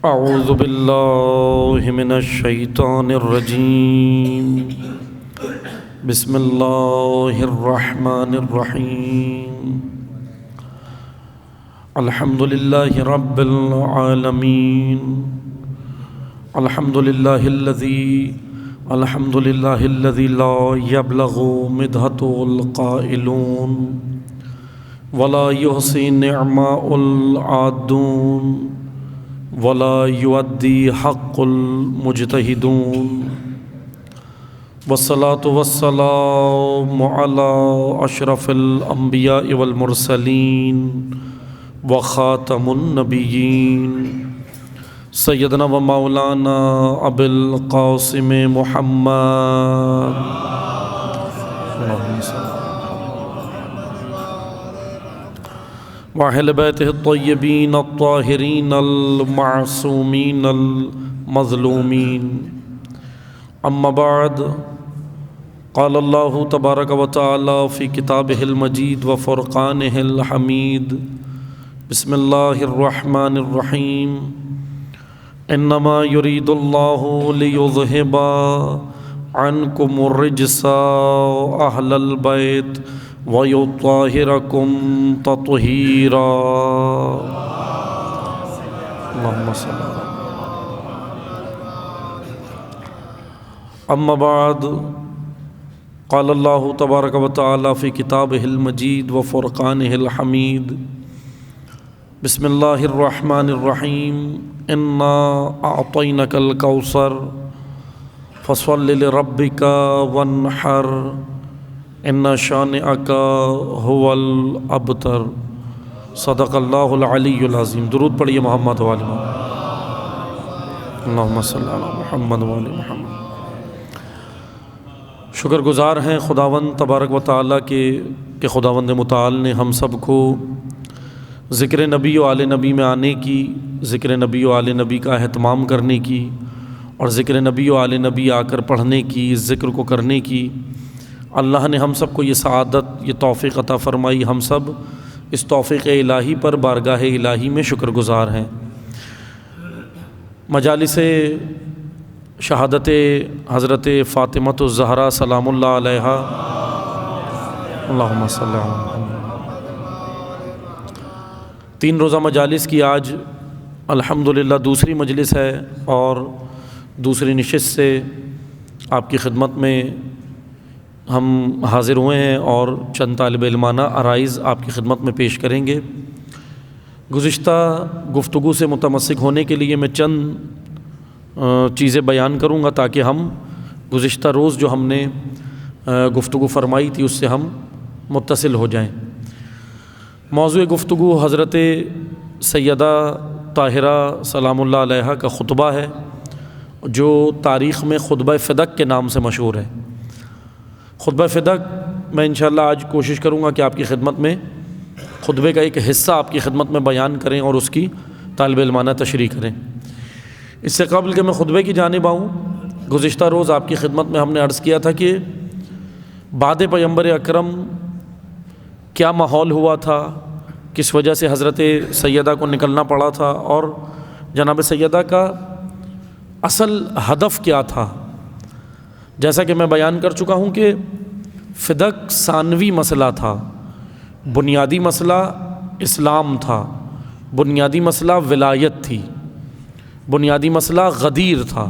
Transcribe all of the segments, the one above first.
اعوذ باللہ من الشیطان الرجیم بسم اللہ الرحمن الرحیم الحمد للہ رب العالمین الحمد للہ الذی لا یبلغ مدحۃ القائلون ولا یحصی نعماء العادون ولا یؤدی حق المجتہدون والصلاة والسلام علی اشرف الانبیاء والمرسلین وخاتم النبیین سیدنا و مولانا ابی القاسم محمد وأہل بیتہ الطیبین الطاہرین المعصومین المظلومین اما بعد قال اللہ تبارک و تعالی فی کتابہ المجید و فرقانہ الحمید بسم اللہ الرحمن الرحیم انما یرید اللہ لیذہب عنکم الرجس اہل البیت وَيُطَّهِرَكُمْ تَطْهِيرًا اللہم صلی اللہ اما بعد قال اللہ تبارک و تعالی فی کتابہ المجید و فرقانہ الحمید بسم اللہ الرحمن الرحیم انا اعطینک الکوثر فصل لربک وانحر ان شانئک هو الابتر صدق اللہ العلی العظیم۔ درود پڑھیے محمد و آل محمد، اللہم صلی علی محمد و آل محمد۔ شکر گزار ہیں خداوند تبارک و تعالیٰ کے کہ خداوند متعال نے ہم سب کو ذکر نبی و آل نبی میں آنے کی، ذکر نبی و آل نبی کا اہتمام کرنے کی، اور ذکر نبی و آل نبی آ کر پڑھنے کی، اس ذکر کو کرنے کی اللہ نے ہم سب کو یہ سعادت، یہ توفیق عطا فرمائی۔ ہم سب اس توفیق الہی پر بارگاہ الہی میں شکر گزار ہیں۔ مجالس شہادت حضرت فاطمۃ الزہرا سلام اللہ علیہا، اللہم صلی اللہ علیہ وسلم، 3 روزہ مجالس کی آج الحمدللہ دوسری مجلس ہے، اور دوسری نشست سے آپ کی خدمت میں ہم حاضر ہوئے ہیں اور چند طالب علمانہ عرائض آپ کی خدمت میں پیش کریں گے۔ گزشتہ گفتگو سے متمسک ہونے کے لیے میں چند چیزیں بیان کروں گا تاکہ ہم گزشتہ روز جو ہم نے گفتگو فرمائی تھی اس سے ہم متصل ہو جائیں۔ موضوع گفتگو حضرت سیدہ طاہرہ سلام اللہ علیہا کا خطبہ ہے، جو تاریخ میں خطبہ فدق کے نام سے مشہور ہے۔ خطبہ فدق میں انشاءاللہ آج کوشش کروں گا کہ آپ کی خدمت میں خطبے کا ایک حصہ آپ کی خدمت میں بیان کریں اور اس کی طالب علمانہ تشریح کریں۔ اس سے قبل کہ میں خطبے کی جانب آؤں، گزشتہ روز آپ کی خدمت میں ہم نے عرض کیا تھا کہ بعد پیغمبر اکرم کیا ماحول ہوا تھا، کس وجہ سے حضرت سیدہ کو نکلنا پڑا تھا، اور جناب سیدہ کا اصل ہدف کیا تھا۔ جیسا کہ میں بیان کر چکا ہوں کہ فدق ثانوی مسئلہ تھا، بنیادی مسئلہ اسلام تھا، بنیادی مسئلہ ولایت تھی، بنیادی مسئلہ غدیر تھا۔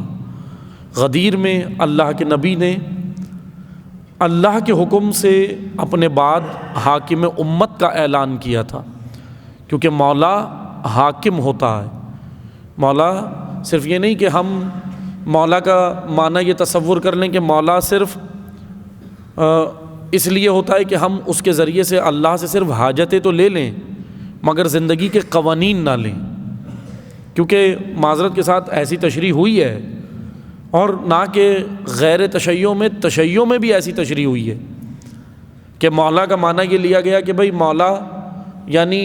غدیر میں اللہ کے نبی نے اللہ کے حکم سے اپنے بعد حاکم امت کا اعلان کیا تھا، کیونکہ مولا حاکم ہوتا ہے۔ مولا صرف یہ نہیں کہ ہم مولا کا معنی یہ تصور کر لیں کہ مولا صرف اس لیے ہوتا ہے کہ ہم اس کے ذریعے سے اللہ سے صرف حاجتیں تو لے لیں مگر زندگی کے قوانین نہ لیں، کیونکہ معذرت کے ساتھ ایسی تشریح ہوئی ہے، اور نہ کہ غیر تشیع میں بھی ایسی تشریح ہوئی ہے کہ مولا کا معنی یہ لیا گیا کہ بھئی مولا یعنی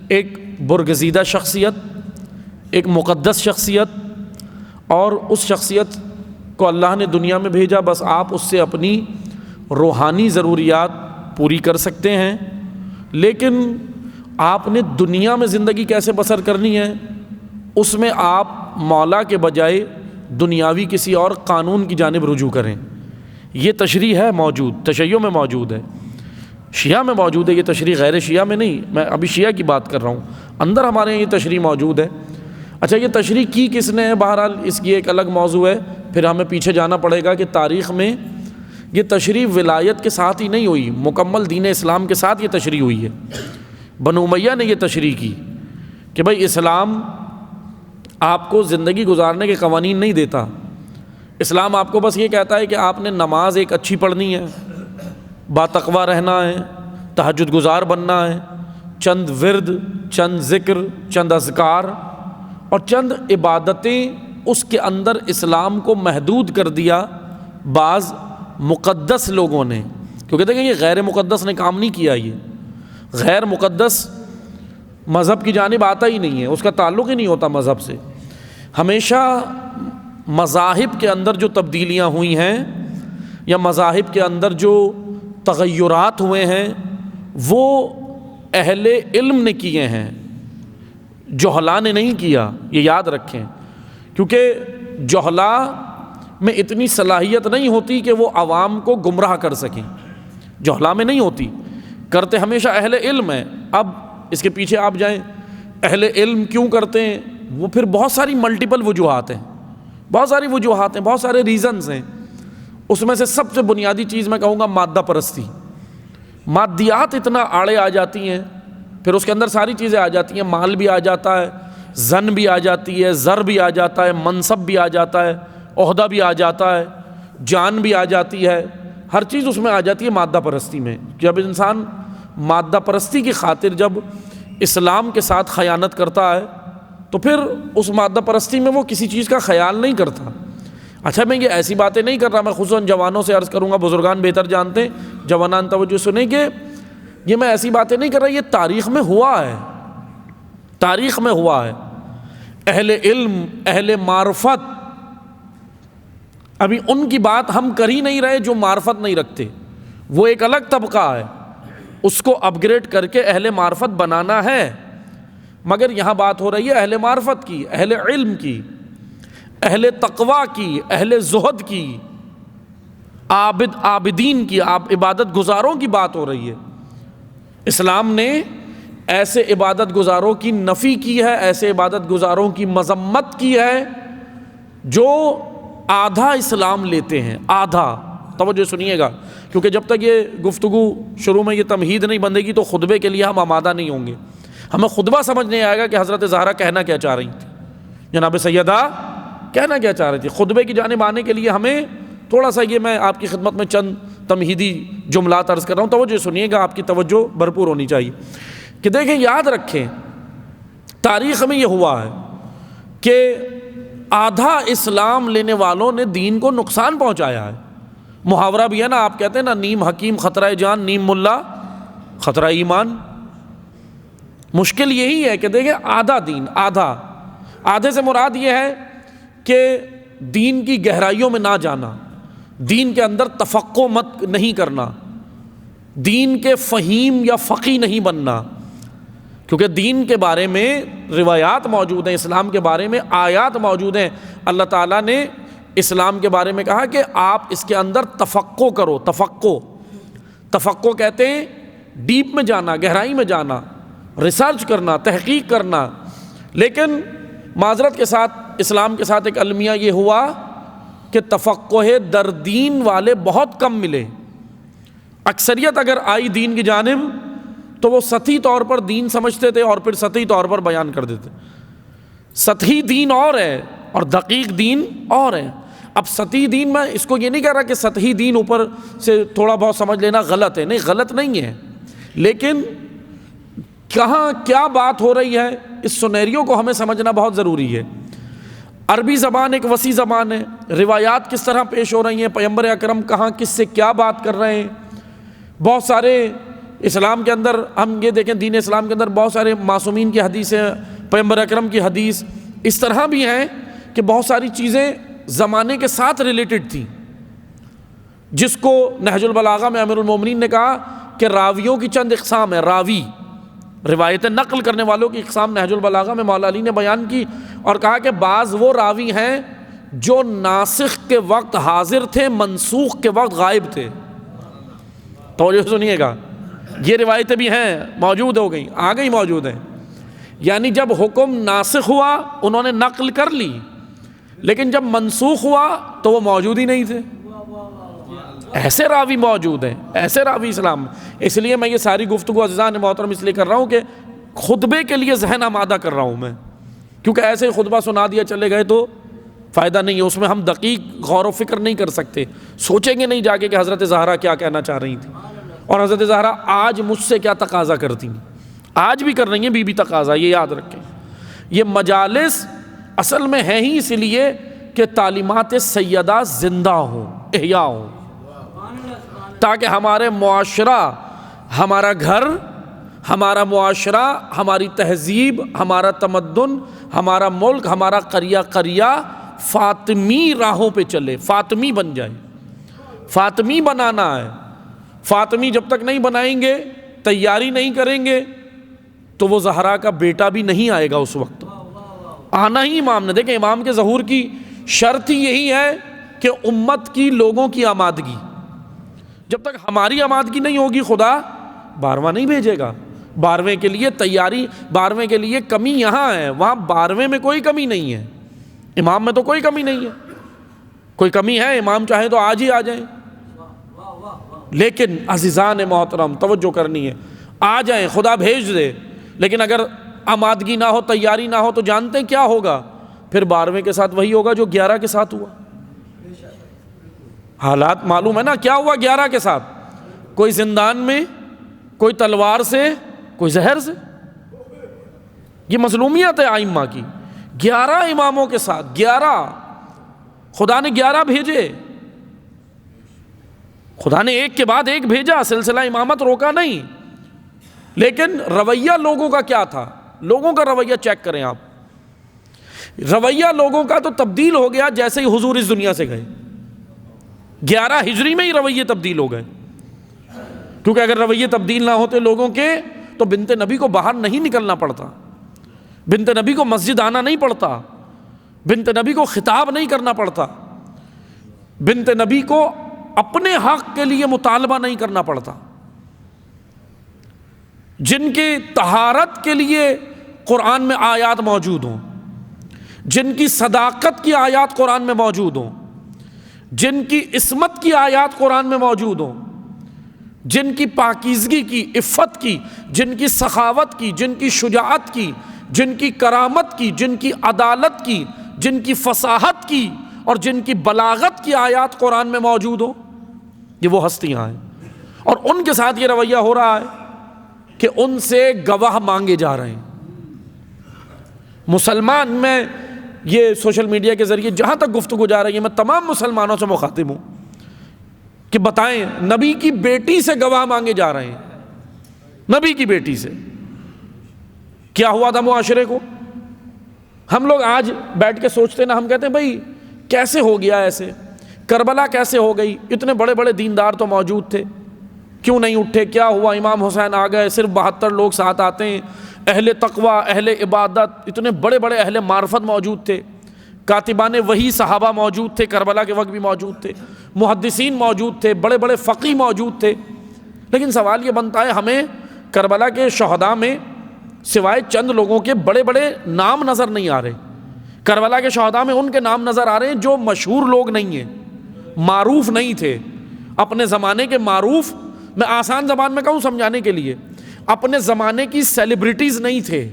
ایک برگزیدہ شخصیت، ایک مقدس شخصیت، اور اس شخصیت کو اللہ نے دنیا میں بھیجا، بس آپ اس سے اپنی روحانی ضروریات پوری کر سکتے ہیں، لیکن آپ نے دنیا میں زندگی کیسے بسر کرنی ہے اس میں آپ مولا کے بجائے دنیاوی کسی اور قانون کی جانب رجوع کریں۔ یہ تشریح ہے موجود، تشیع میں موجود ہے، شیعہ میں موجود ہے یہ تشریح، غیر شیعہ میں نہیں، میں ابھی شیعہ کی بات کر رہا ہوں، اندر ہمارے یہاں یہ تشریح موجود ہے۔ اچھا یہ تشریح کی کس نے ہے؟ بہرحال اس کی ایک الگ موضوع ہے، پھر ہمیں پیچھے جانا پڑے گا کہ تاریخ میں یہ تشریح ولایت کے ساتھ ہی نہیں ہوئی، مکمل دین اسلام کے ساتھ یہ تشریح ہوئی ہے۔ بنو امیہ نے یہ تشریح کی کہ بھائی اسلام آپ کو زندگی گزارنے کے قوانین نہیں دیتا، اسلام آپ کو بس یہ کہتا ہے کہ آپ نے نماز ایک اچھی پڑھنی ہے، باتقویٰ رہنا ہے، تہجد گزار بننا ہے، چند ورد، چند ذکر، چند اذکار اور چند عبادتیں، اس کے اندر اسلام کو محدود کر دیا بعض مقدس لوگوں نے، کیونکہ دیکھیں یہ غیر مقدس نے کام نہیں کیا، یہ غیر مقدس مذہب کی جانب آتا ہی نہیں ہے، اس کا تعلق ہی نہیں ہوتا مذہب سے۔ ہمیشہ مذاہب کے اندر جو تبدیلیاں ہوئی ہیں یا مذاہب کے اندر جو تغیرات ہوئے ہیں وہ اہل علم نے کیے ہیں، جہلاء نے نہیں کیا، یہ یاد رکھیں، کیونکہ جہلاء میں اتنی صلاحیت نہیں ہوتی کہ وہ عوام کو گمراہ کر سکیں، جہلاء میں نہیں ہوتی، کرتے ہمیشہ اہل علم ہیں۔ اب اس کے پیچھے آپ جائیں اہل علم کیوں کرتے ہیں، وہ پھر بہت ساری ملٹیپل وجوہات ہیں، بہت ساری وجوہات ہیں، بہت سارے ریزنز ہیں۔ اس میں سے سب سے بنیادی چیز میں کہوں گا مادہ پرستی، مادیات اتنا آڑے آ جاتی ہیں، پھر اس کے اندر ساری چیزیں آ جاتی ہیں، مال بھی آ جاتا ہے، زن بھی آ جاتی ہے، زر بھی آ جاتا ہے، منصب بھی آ جاتا ہے، عہدہ بھی آ جاتا ہے، جان بھی آ جاتی ہے، ہر چیز اس میں آ جاتی ہے مادہ پرستی میں۔ جب انسان مادہ پرستی کی خاطر جب اسلام کے ساتھ خیانت کرتا ہے تو پھر اس مادہ پرستی میں وہ کسی چیز کا خیال نہیں کرتا۔ اچھا میں یہ ایسی باتیں نہیں کر رہا، میں خصوصاً جوانوں سے عرض کروں گا، بزرگان بہتر جانتے ہیں، جوانان توجہ سنیں کہ یہ میں ایسی باتیں نہیں کر رہا، یہ تاریخ میں ہوا ہے، تاریخ میں ہوا ہے۔ اہل علم، اہل معرفت، ابھی ان کی بات ہم کر ہی نہیں رہے جو معرفت نہیں رکھتے، وہ ایک الگ طبقہ ہے، اس کو اپ گریڈ کر کے اہل معرفت بنانا ہے، مگر یہاں بات ہو رہی ہے اہل معرفت کی، اہل علم کی، اہل تقویٰ کی، اہل زہد کی، عابدین کی، عبادت گزاروں کی بات ہو رہی ہے۔ اسلام نے ایسے عبادت گزاروں کی نفی کی ہے، ایسے عبادت گزاروں کی مذمت کی ہے جو آدھا اسلام لیتے ہیں، آدھا۔ توجہ سنیے گا، کیونکہ جب تک یہ گفتگو شروع میں یہ تمہید نہیں بندے گی تو خطبے کے لیے ہم آمادہ نہیں ہوں گے، ہمیں خطبہ سمجھ نہیں آئے گا کہ حضرت زہرا کہنا کیا چاہ رہی تھی، جناب سیدہ کہنا کیا چاہ رہی تھی۔ خطبے کی جانب آنے کے لیے ہمیں تھوڑا سا، یہ میں آپ کی خدمت میں چند تمہیدی جملات عرض کر رہا ہوں، توجہ سنیے گا، آپ کی توجہ بھرپور ہونی چاہیے کہ دیکھیں، یاد رکھیں تاریخ میں یہ ہوا ہے کہ آدھا اسلام لینے والوں نے دین کو نقصان پہنچایا ہے۔ محاورہ بھی ہے نا، آپ کہتے ہیں نا، نیم حکیم خطرہ جان، نیم ملا خطرہ ایمان۔ مشکل یہی ہے کہ دیکھیں آدھا دین، آدھے سے مراد یہ ہے کہ دین کی گہرائیوں میں نہ جانا، دین کے اندر تفقہ مت نہیں کرنا، دین کے فہیم یا فقی نہیں بننا، کیونکہ دین کے بارے میں روایات موجود ہیں، اسلام کے بارے میں آیات موجود ہیں۔ اللہ تعالیٰ نے اسلام کے بارے میں کہا کہ آپ اس کے اندر تفقہ کرو، تفقہ کہتے ہیں ڈیپ میں جانا، گہرائی میں جانا، ریسرچ کرنا، تحقیق کرنا۔ لیکن معذرت کے ساتھ اسلام کے ساتھ ایک المیہ یہ ہوا کہ تفقہ در دین والے بہت کم ملے۔ اکثریت اگر آئی دین کی جانب تو وہ سطحی طور پر دین سمجھتے تھے اور پھر سطحی طور پر بیان کر دیتے۔ سطحی دین اور ہے اور دقیق دین اور ہے۔ اب سطحی دین، میں اس کو یہ نہیں کہہ رہا کہ سطحی دین اوپر سے تھوڑا بہت سمجھ لینا غلط ہے، نہیں غلط نہیں ہے، لیکن کہاں کیا بات ہو رہی ہے اس سنیریو کو ہمیں سمجھنا بہت ضروری ہے۔ عربی زبان ایک وسیع زبان ہے، روایات کس طرح پیش ہو رہی ہیں، پیغمبر اکرم کہاں کس سے کیا بات کر رہے ہیں، بہت سارے اسلام کے اندر ہم یہ دیکھیں، دین اسلام کے اندر بہت سارے معصومین کی حدیثیں، پیغمبر اکرم کی حدیث اس طرح بھی ہیں کہ بہت ساری چیزیں زمانے کے ساتھ ریلیٹڈ تھیں، جس کو نہج البلاغہ میں امیر المومنین نے کہا کہ راویوں کی چند اقسام ہیں، راوی روایتیں نقل کرنے والوں کی اقسام نہج البلاغہ میں مولا علی نے بیان کی، اور کہا کہ بعض وہ راوی ہیں جو ناسخ کے وقت حاضر تھے، منسوخ کے وقت غائب تھے۔ توجہ سنیے گا، یہ روایتیں بھی ہیں، موجود ہو گئیں، آ گئی موجود ہیں۔ یعنی جب حکم ناسخ ہوا انہوں نے نقل کر لی، لیکن جب منسوخ ہوا تو وہ موجود ہی نہیں تھے۔ ایسے راوی موجود ہیں، ایسے راوی اسلام میں۔ اس لیے میں یہ ساری گفتگو عزیزان محترم اس لیے کر رہا ہوں کہ خطبے کے لیے ذہن آمادہ کر رہا ہوں میں، کیونکہ ایسے خطبہ سنا دیا چلے گئے تو فائدہ نہیں ہے، اس میں ہم دقیق غور و فکر نہیں کر سکتے، سوچیں گے نہیں جا کے کہ حضرت زہرا کیا کہنا چاہ رہی تھی، اور حضرت زہرا آج مجھ سے کیا تقاضا کرتی ہیں، آج بھی کر رہی ہیں بی بی تقاضا، یہ یاد رکھیں۔ یہ مجالس اصل میں ہیں ہی اس لیے کہ تعلیمات سیدہ زندہ ہوں، احیاء ہوں، تاکہ ہمارے معاشرہ، ہمارا گھر، ہمارا معاشرہ، ہماری تہذیب، ہمارا تمدن، ہمارا ملک، ہمارا قریہ قریہ فاطمی راہوں پہ چلے، فاطمی بن جائے۔ فاطمی بنانا ہے۔ فاطمی جب تک نہیں بنائیں گے، تیاری نہیں کریں گے، تو وہ زہرا کا بیٹا بھی نہیں آئے گا اس وقت، آنا ہی امام نے۔ دیکھیں امام کے ظہور کی شرط ہی یہی ہے کہ امت کی، لوگوں کی آمادگی۔ جب تک ہماری آمادگی نہیں ہوگی خدا 12واں نہیں بھیجے گا۔ 12ویں کے لیے تیاری، 12ویں کے لیے کمی یہاں ہے، وہاں 12ویں میں کوئی کمی نہیں ہے، امام میں تو کوئی کمی نہیں ہے۔ کوئی کمی ہے امام چاہے تو آج ہی آ جائیں، لیکن عزیزان محترم توجہ کرنی ہے، آ جائیں خدا بھیج دے، لیکن اگر آمادگی نہ ہو، تیاری نہ ہو، تو جانتے ہیں کیا ہوگا؟ پھر 12ویں کے ساتھ وہی ہوگا جو 11 کے ساتھ ہوا۔ حالات معلوم ہے نا کیا ہوا 11 کے ساتھ؟ کوئی زندان میں، کوئی تلوار سے، کوئی زہر سے۔ یہ مظلومیت ہے ائمہ کی۔ 11 اماموں کے ساتھ، 11 خدا نے 11 بھیجے، خدا نے ایک کے بعد ایک بھیجا، سلسلہ امامت روکا نہیں، لیکن رویہ لوگوں کا کیا تھا؟ لوگوں کا رویہ چیک کریں آپ۔ رویہ لوگوں کا تو تبدیل ہو گیا جیسے ہی حضور اس دنیا سے گئے۔ 11 ہجری میں ہی رویے تبدیل ہو گئے، کیونکہ اگر رویے تبدیل نہ ہوتے لوگوں کے تو بنت نبی کو باہر نہیں نکلنا پڑتا، بنت نبی کو مسجد آنا نہیں پڑتا، بنت نبی کو خطاب نہیں کرنا پڑتا، بنت نبی کو اپنے حق کے لیے مطالبہ نہیں کرنا پڑتا۔ جن کی طہارت کے لیے قرآن میں آیات موجود ہوں، جن کی صداقت کی آیات قرآن میں موجود ہوں، جن کی عصمت کی آیات قرآن میں موجود ہوں، جن کی پاکیزگی کی، عفت کی، جن کی سخاوت کی، جن کی شجاعت کی، جن کی کرامت کی، جن کی عدالت کی، جن کی فصاحت کی اور جن کی بلاغت کی آیات قرآن میں موجود ہوں، یہ وہ ہستیاں ہیں۔ اور ان کے ساتھ یہ رویہ ہو رہا ہے کہ ان سے گواہ مانگے جا رہے ہیں۔ مسلمان، میں یہ سوشل میڈیا کے ذریعے جہاں تک گفتگو جا رہی ہے، میں تمام مسلمانوں سے مخاطب ہوں کہ بتائیں، نبی کی بیٹی سے گواہ مانگے جا رہے ہیں، نبی کی بیٹی سے۔ کیا ہوا تھا معاشرے کو؟ ہم لوگ آج بیٹھ کے سوچتے نا، ہم کہتے ہیں بھائی کیسے ہو گیا ایسے، کربلا کیسے ہو گئی، اتنے بڑے بڑے دیندار تو موجود تھے، کیوں نہیں اٹھے، کیا ہوا؟ امام حسین آ گئے، صرف 72 لوگ ساتھ آتے ہیں، اہل تقوی، اہل عبادت، اتنے بڑے بڑے اہل معرفت موجود تھے، کاتبان وحی صحابہ موجود تھے، کربلا کے وقت بھی موجود تھے، محدثین موجود تھے، بڑے بڑے فقی موجود تھے، لیکن سوال یہ بنتا ہے ہمیں کربلا کے شہداء میں سوائے چند لوگوں کے بڑے بڑے نام نظر نہیں آ رہے۔ کربلا کے شہداء میں ان کے نام نظر آ رہے ہیں جو مشہور لوگ نہیں ہیں، معروف نہیں تھے، اپنے زمانے کے معروف، میں آسان زبان میں کہوں سمجھانے کے لیے، اپنے زمانے کی سیلیبریٹیز نہیں تھے،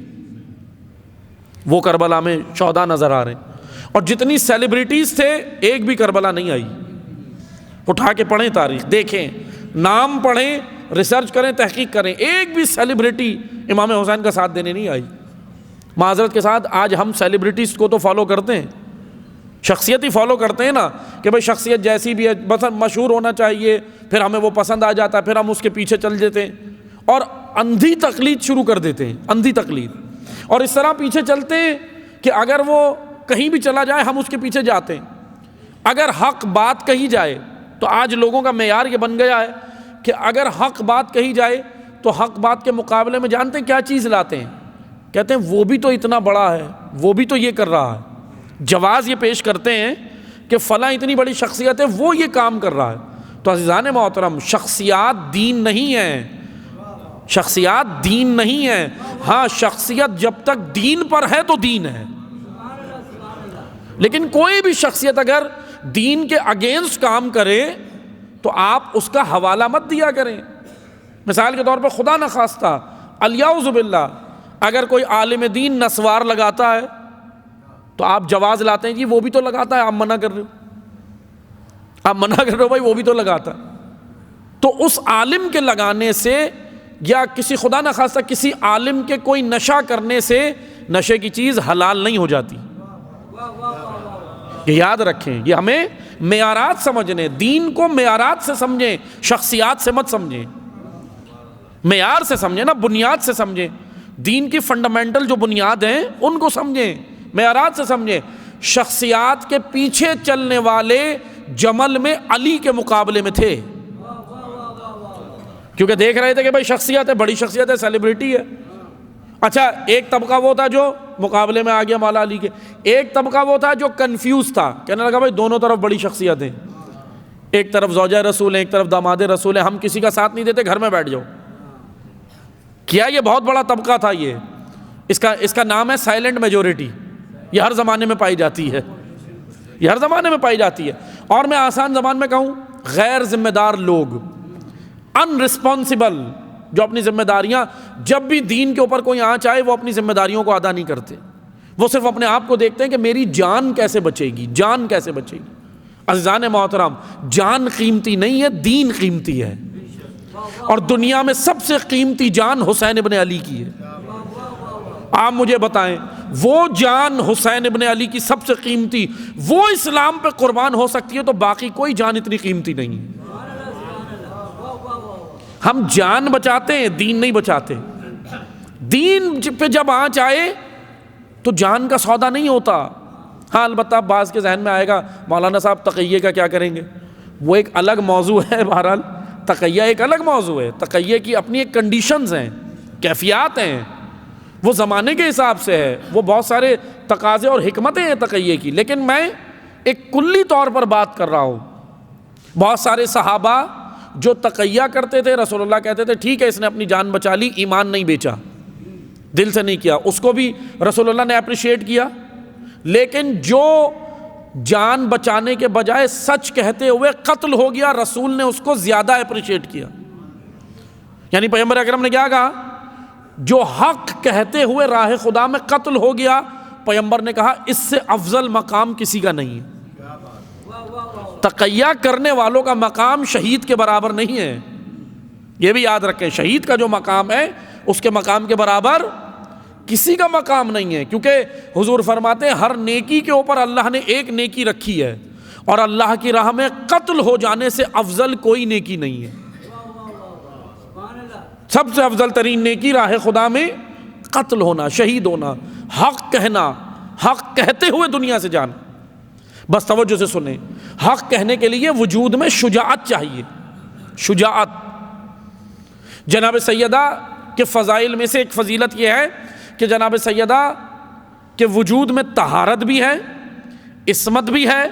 وہ کربلا میں شہداء نظر آ رہے ہیں۔ اور جتنی سیلیبریٹیز تھے ایک بھی کربلا نہیں آئی۔ اٹھا کے پڑھیں تاریخ، دیکھیں، نام پڑھیں، ریسرچ کریں، تحقیق کریں، ایک بھی سیلیبریٹی امام حسین کا ساتھ دینے نہیں آئی۔ معذرت کے ساتھ آج ہم سیلیبریٹیز کو تو فالو کرتے ہیں، شخصیت ہی فالو کرتے ہیں نا، کہ بھئی شخصیت جیسی بھی ہے بس مشہور ہونا چاہیے، پھر ہمیں وہ پسند آ جاتا ہے، پھر ہم اس کے پیچھے چل دیتے ہیں اور اندھی تقلید شروع کر دیتے ہیں، اندھی تقلید، اور اس طرح پیچھے چلتے ہیں کہ اگر وہ کہیں بھی چلا جائے ہم اس کے پیچھے جاتے ہیں۔ اگر حق بات کہی جائے تو آج لوگوں کا معیار یہ بن گیا ہے کہ اگر حق بات کہی جائے تو حق بات کے مقابلے میں جانتے ہیں کیا چیز لاتے ہیں؟ کہتے ہیں وہ بھی تو اتنا بڑا ہے، وہ بھی تو یہ کر رہا ہے، جواز یہ پیش کرتے ہیں کہ فلاں اتنی بڑی شخصیت ہے، وہ یہ کام کر رہا ہے۔ تو عزیزان محترم، شخصیات دین نہیں ہے، شخصیات دین نہیں ہے۔ ہاں شخصیت جب تک دین پر ہے تو دین ہے، لیکن کوئی بھی شخصیت اگر دین کے اگینسٹ کام کرے تو آپ اس کا حوالہ مت دیا کریں۔ مثال کے طور پر خدا نخواستہ الیعوذ باللہ اگر کوئی عالم دین نسوار لگاتا ہے تو آپ جواز لاتے ہیں جی وہ بھی تو لگاتا ہے، آپ منع کر رہے ہو، آپ منع کر رہے ہو بھائی وہ بھی تو لگاتا ہے۔ تو اس عالم کے لگانے سے یا کسی خدا نخواستہ کسی عالم کے کوئی نشہ کرنے سے نشے کی چیز حلال نہیں ہو جاتی۔ یہ یاد رکھیں، یہ ہمیں معیارات سمجھنے، دین کو معیارات سے سمجھیں، شخصیات سے مت سمجھیں، معیار سے سمجھیں نا، بنیاد سے سمجھیں، دین کی فنڈامنٹل جو بنیاد ہیں ان کو سمجھیں، معیارات سے سمجھیں۔ شخصیات کے پیچھے چلنے والے جمل میں علی کے مقابلے میں تھے، کیونکہ دیکھ رہے تھے کہ بھائی شخصیت ہے، بڑی شخصیت ہے، سیلیبریٹی ہے۔ اچھا ایک طبقہ وہ تھا جو مقابلے میں آ گیا مولا علی کے، ایک طبقہ وہ تھا جو کنفیوز تھا، کہنے لگا بھائی دونوں طرف بڑی شخصیت ہیں، ایک طرف زوجہ رسول ہے، ایک طرف داماد رسول ہے، ہم کسی کا ساتھ نہیں دیتے، گھر میں بیٹھ جاؤ۔ کیا یہ بہت بڑا طبقہ تھا، یہ اس کا نام ہے سائلنٹ میجورٹی۔ یہ ہر زمانے میں پائی جاتی ہے، یہ ہر زمانے میں پائی جاتی ہے، اور میں آسان زبان میں کہوں غیر ذمہ دار لوگ، ان رسپانسبل، جو اپنی ذمہ داریاں، جب بھی دین کے اوپر کوئی آنچ آئے وہ اپنی ذمہ داریوں کو ادا نہیں کرتے، وہ صرف اپنے آپ کو دیکھتے ہیں کہ میری جان کیسے بچے گی، جان کیسے بچے گی۔ عزیزان محترم، جان قیمتی نہیں ہے، دین قیمتی ہے، اور دنیا میں سب سے قیمتی جان حسین ابن علی کی ہے۔ آپ مجھے بتائیں وہ جان حسین ابن علی کی سب سے قیمتی، وہ اسلام پہ قربان ہو سکتی ہے تو باقی کوئی جان اتنی قیمتی نہیں ہے۔ ہم جان بچاتے ہیں، دین نہیں بچاتے۔ دین پہ جب آنچ آئے تو جان کا سودا نہیں ہوتا۔ ہاں البتہ بعض کے ذہن میں آئے گا مولانا صاحب تقیہ کا کیا کریں گے، وہ ایک الگ موضوع ہے۔ بہرحال تقیہ ایک الگ موضوع ہے، تقیہ کی اپنی ایک کنڈیشنز ہیں، کیفیات ہیں، وہ زمانے کے حساب سے ہے، وہ بہت سارے تقاضے اور حکمتیں ہیں تقیہ کی، لیکن میں ایک کلی طور پر بات کر رہا ہوں۔ بہت سارے صحابہ جو تقیہ کرتے تھے، رسول اللہ کہتے تھے ٹھیک ہے اس نے اپنی جان بچا لی، ایمان نہیں بیچا، دل سے نہیں کیا، اس کو بھی رسول اللہ نے اپریشیٹ کیا، لیکن جو جان بچانے کے بجائے سچ کہتے ہوئے قتل ہو گیا، رسول نے اس کو زیادہ اپریشیٹ کیا۔ یعنی پیغمبر اکرم نے کیا کہا، جو حق کہتے ہوئے راہ خدا میں قتل ہو گیا، پیغمبر نے کہا اس سے افضل مقام کسی کا نہیں ہے۔ تقیہ کرنے والوں کا مقام شہید کے برابر نہیں ہے، یہ بھی یاد رکھیں، شہید کا جو مقام ہے اس کے مقام کے برابر کسی کا مقام نہیں ہے، کیونکہ حضور فرماتے ہیں ہر نیکی کے اوپر اللہ نے ایک نیکی رکھی ہے، اور اللہ کی راہ میں قتل ہو جانے سے افضل کوئی نیکی نہیں ہے۔ سب سے افضل ترین نیکی راہ خدا میں قتل ہونا، شہید ہونا، حق کہنا، حق کہتے ہوئے دنیا سے جانا۔ بس توجہ سے سنیں، حق کہنے کے لیے وجود میں شجاعت چاہیے، شجاعت۔ جناب سیدہ کے فضائل میں سے ایک فضیلت یہ ہے کہ جناب سیدہ کے وجود میں طہارت بھی ہے، عصمت بھی ہے،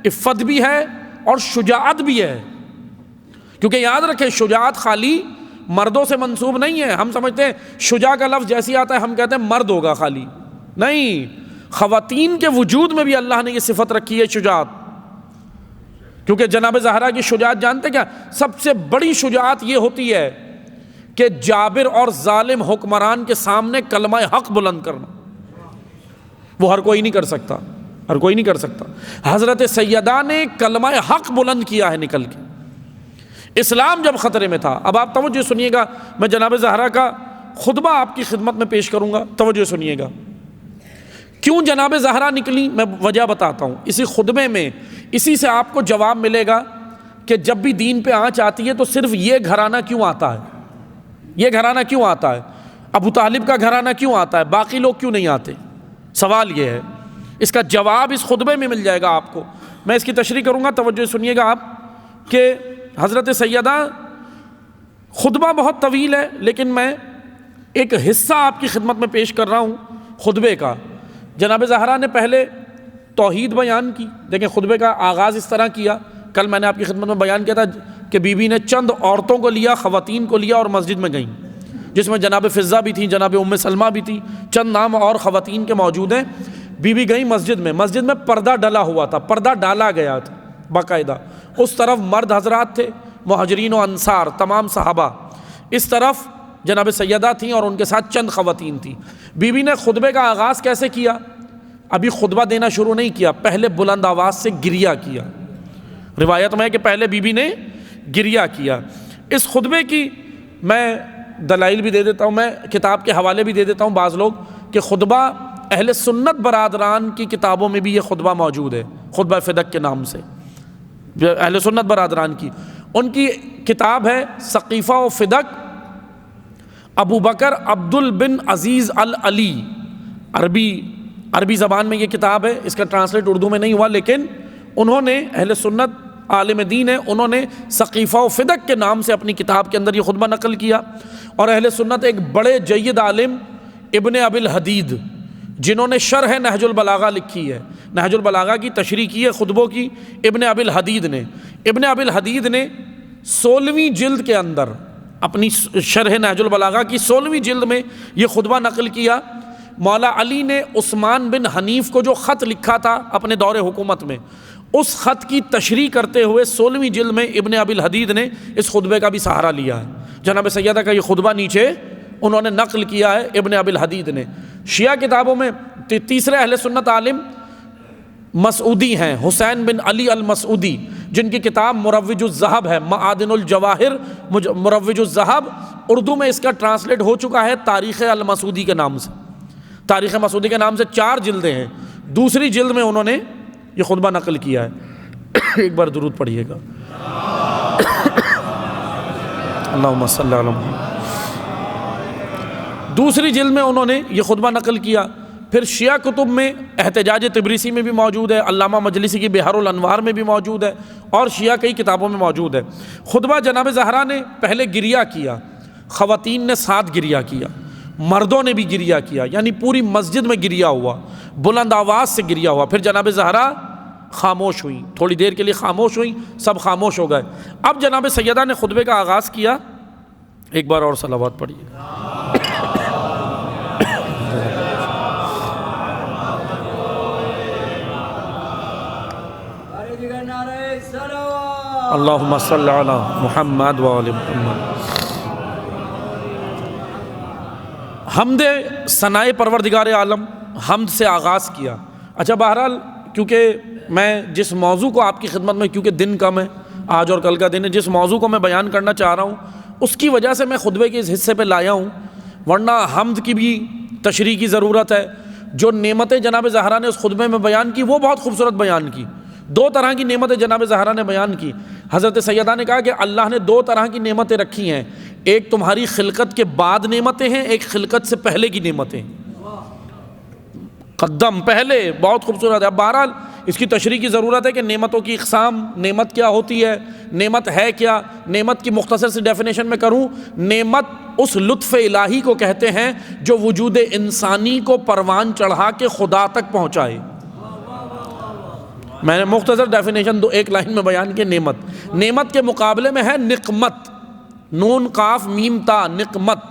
عفت بھی ہے، اور شجاعت بھی ہے۔ کیونکہ یاد رکھیں شجاعت خالی مردوں سے منسوب نہیں ہے۔ ہم سمجھتے ہیں شجاع کا لفظ جیسی آتا ہے ہم کہتے ہیں مرد ہوگا خالی، نہیں، خواتین کے وجود میں بھی اللہ نے یہ صفت رکھی ہے شجاعت۔ کیونکہ جناب زہرا کی شجاعت جانتے کیا، سب سے بڑی شجاعت یہ ہوتی ہے کہ جابر اور ظالم حکمران کے سامنے کلمہ حق بلند کرنا، وہ ہر کوئی نہیں کر سکتا، ہر کوئی نہیں کر سکتا۔ حضرت سیدہ نے کلمہ حق بلند کیا ہے نکل کے، اسلام جب خطرے میں تھا۔ اب آپ توجہ سنیے گا، میں جناب زہرا کا خطبہ آپ کی خدمت میں پیش کروں گا، توجہ سنیے گا۔ کیوں جناب زہرا نکلی میں وجہ بتاتا ہوں، اسی خطبے میں اسی سے آپ کو جواب ملے گا کہ جب بھی دین پہ آنچ آتی ہے تو صرف یہ گھرانہ کیوں آتا ہے، یہ گھرانہ کیوں آتا ہے، ابو طالب کا گھرانہ کیوں آتا ہے، باقی لوگ کیوں نہیں آتے؟ سوال یہ ہے، اس کا جواب اس خطبے میں مل جائے گا آپ کو۔ میں اس کی تشریح کروں گا، توجہ سنیے گا آپ کہ حضرت سیدہ خطبہ بہت طویل ہے، لیکن میں ایک حصہ آپ کی خدمت میں پیش کر رہا ہوں خطبے کا۔ جناب زہرا نے پہلے توحید بیان کی، دیکھیں خطبے کا آغاز اس طرح کیا، کل میں نے آپ کی خدمت میں بیان کیا تھا کہ بی بی نے چند عورتوں کو لیا، خواتین کو لیا اور مسجد میں گئیں، جس میں جناب فضہ بھی تھیں، جناب ام سلمہ بھی تھی، چند نام اور خواتین کے موجود ہیں۔ بی بی گئیں مسجد میں پردہ ڈلا ہوا تھا، پردہ ڈالا گیا تھا باقاعدہ، اس طرف مرد حضرات تھے، مہاجرین و انصار تمام صحابہ، اس طرف جناب سیدہ تھیں اور ان کے ساتھ چند خواتین تھیں۔ بی بی نے خطبے کا آغاز کیسے کیا؟ ابھی خطبہ دینا شروع نہیں کیا، پہلے بلند آواز سے گریہ کیا۔ روایت میں ہے کہ پہلے بی بی نے گریہ کیا۔ اس خطبے کی میں دلائل بھی دے دیتا ہوں، میں کتاب کے حوالے بھی دے دیتا ہوں بعض لوگ، کہ خطبہ اہل سنت برادران کی کتابوں میں بھی یہ خطبہ موجود ہے، خطبہ فدق کے نام سے، اہل سنت برادران کی ان کی کتاب ہے سقیفہ و فدق، ابو بکر عبدل بن عزیز العلی، عربی زبان میں یہ کتاب ہے، اس کا ٹرانسلیٹ اردو میں نہیں ہوا، لیکن انہوں نے اہل سنت عالم دین ہے، انہوں نے سقیفہ و فدق کے نام سے اپنی کتاب کے اندر یہ خطبہ نقل کیا۔ اور اہل سنت ایک بڑے جید عالم ابن ابی الحدید، جنہوں نے شرح نہج البلاغہ لکھی ہے، نہج البلاغہ کی تشریح کی ہے خطبوں کی ابن ابی الحدید نے۔ ابن ابی الحدید نے 16ویں جلد کے اندر اپنی شرح نہج البلاغہ کی 16ویں جلد میں یہ خطبہ نقل کیا۔ مولا علی نے عثمان بن حنیف کو جو خط لکھا تھا اپنے دور حکومت میں، اس خط کی تشریح کرتے ہوئے 16ویں جلد میں ابن ابی الحدید نے اس خطبے کا بھی سہارا لیا ہے۔ جناب سیدہ کا یہ خطبہ نیچے انہوں نے نقل کیا ہے ابن ابی الحدید نے۔ شیعہ کتابوں میں تیسرے اہل سنت عالم مسعودی ہیں، حسین بن علی المسعودی، جن کی کتاب مروج الذہب ہے، معادن الجواہر مروج الذہب، اردو میں اس کا ٹرانسلیٹ ہو چکا ہے تاریخ المسعودی کے نام سے، تاریخ مسعودی کے نام سے 4 جلدیں ہیں، دوسری جلد میں انہوں نے یہ خطبہ نقل کیا ہے۔ ایک بار درود پڑھیے گا، اللہم صلی علی محمد۔ دوسری جلد میں انہوں نے یہ خطبہ نقل کیا۔ پھر شیعہ کتب میں احتجاج تبریسی میں بھی موجود ہے، علامہ مجلسی کی بحار الانوار میں بھی موجود ہے، اور شیعہ کئی کتابوں میں موجود ہے۔ خطبہ جناب زہرا نے پہلے گریہ کیا، خواتین نے ساتھ گریہ کیا، مردوں نے بھی گریہ کیا، یعنی پوری مسجد میں گریہ ہوا، بلند آواز سے گریہ ہوا۔ پھر جناب زہرا خاموش ہوئی، تھوڑی دیر کے لیے خاموش ہوئی، سب خاموش ہو گئے۔ اب جناب سیدہ نے خطبے کا آغاز کیا۔ ایک بار اور صلوات پڑھیے۔ اللہم صلی علی محمد و آل محمد۔ حمد ثناء پروردگار عالم، حمد سے آغاز کیا۔ اچھا بہرحال کیونکہ میں جس موضوع کو آپ کی خدمت میں، کیونکہ دن کم ہے، آج اور کل کا دن ہے، جس موضوع کو میں بیان کرنا چاہ رہا ہوں اس کی وجہ سے میں خطبے کے اس حصے پہ لایا ہوں، ورنہ حمد کی بھی تشریح کی ضرورت ہے۔ جو نعمتیں جناب زہرا نے اس خطبے میں بیان کی وہ بہت خوبصورت بیان کی۔ 2 طرح کی نعمتیں جناب زہرا نے بیان کی۔ حضرت سیدہ نے کہا کہ اللہ نے 2 طرح کی نعمتیں رکھی ہیں، ایک تمہاری خلقت کے بعد نعمتیں ہیں، ایک خلقت سے پہلے کی نعمتیں، قدم پہلے، بہت خوبصورت ہے۔ اب بہرحال اس کی تشریح کی ضرورت ہے کہ نعمتوں کی اقسام، نعمت کیا ہوتی ہے، نعمت ہے کیا۔ نعمت کی مختصر سی ڈیفینیشن میں کروں، نعمت اس لطف الہی کو کہتے ہیں جو وجود انسانی کو پروان چڑھا کے خدا تک پہنچائے۔ میں نے مختصر ڈیفینیشن 1 لائن میں بیان کی۔ نعمت کے مقابلے میں ہے نقمت، نون قاف میم تا، نقمت،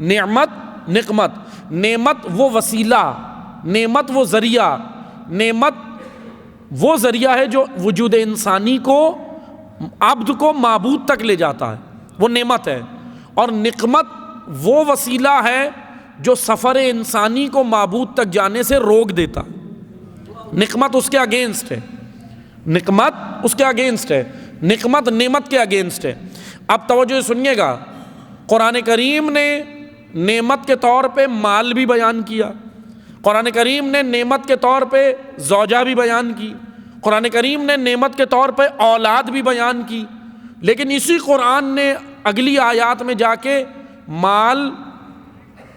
نعمت، نقمت۔ نعمت وہ وسیلہ، نعمت وہ ذریعہ، نعمت وہ ذریعہ ہے جو وجود انسانی کو، عبد کو معبود تک لے جاتا ہے، وہ نعمت ہے۔ اور نقمت وہ وسیلہ ہے جو سفر انسانی کو معبود تک جانے سے روک دیتا۔ نقمت اس کے اگینسٹ ہے، نقمت اس کے اگینسٹ ہے، نقمت نعمت کے اگینسٹ ہے۔ اب توجہ سنیے گا، قرآن کریم نے نعمت کے طور پہ مال بھی بیان کیا، قرآن کریم نے نعمت کے طور پہ زوجہ بھی بیان کی، قرآن کریم نے نعمت کے طور پہ اولاد بھی بیان کی، لیکن اسی قرآن نے اگلی آیات میں جا کے مال،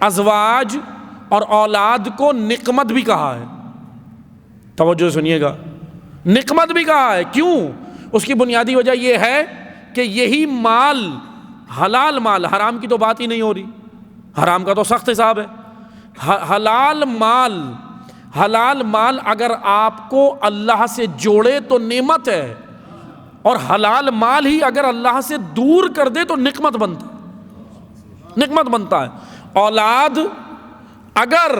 ازواج اور اولاد کو نقمت بھی کہا ہے۔ توجہ سنیے گا، نقمت بھی کہا ہے۔ کیوں؟ اس کی بنیادی وجہ یہ ہے کہ یہی مال، حلال مال، حرام کی تو بات ہی نہیں ہو رہی، حرام کا تو سخت حساب ہے۔ حلال مال اگر آپ کو اللہ سے جوڑے تو نعمت ہے، اور حلال مال ہی اگر اللہ سے دور کر دے تو نقمت بنتا ہے۔ اولاد اگر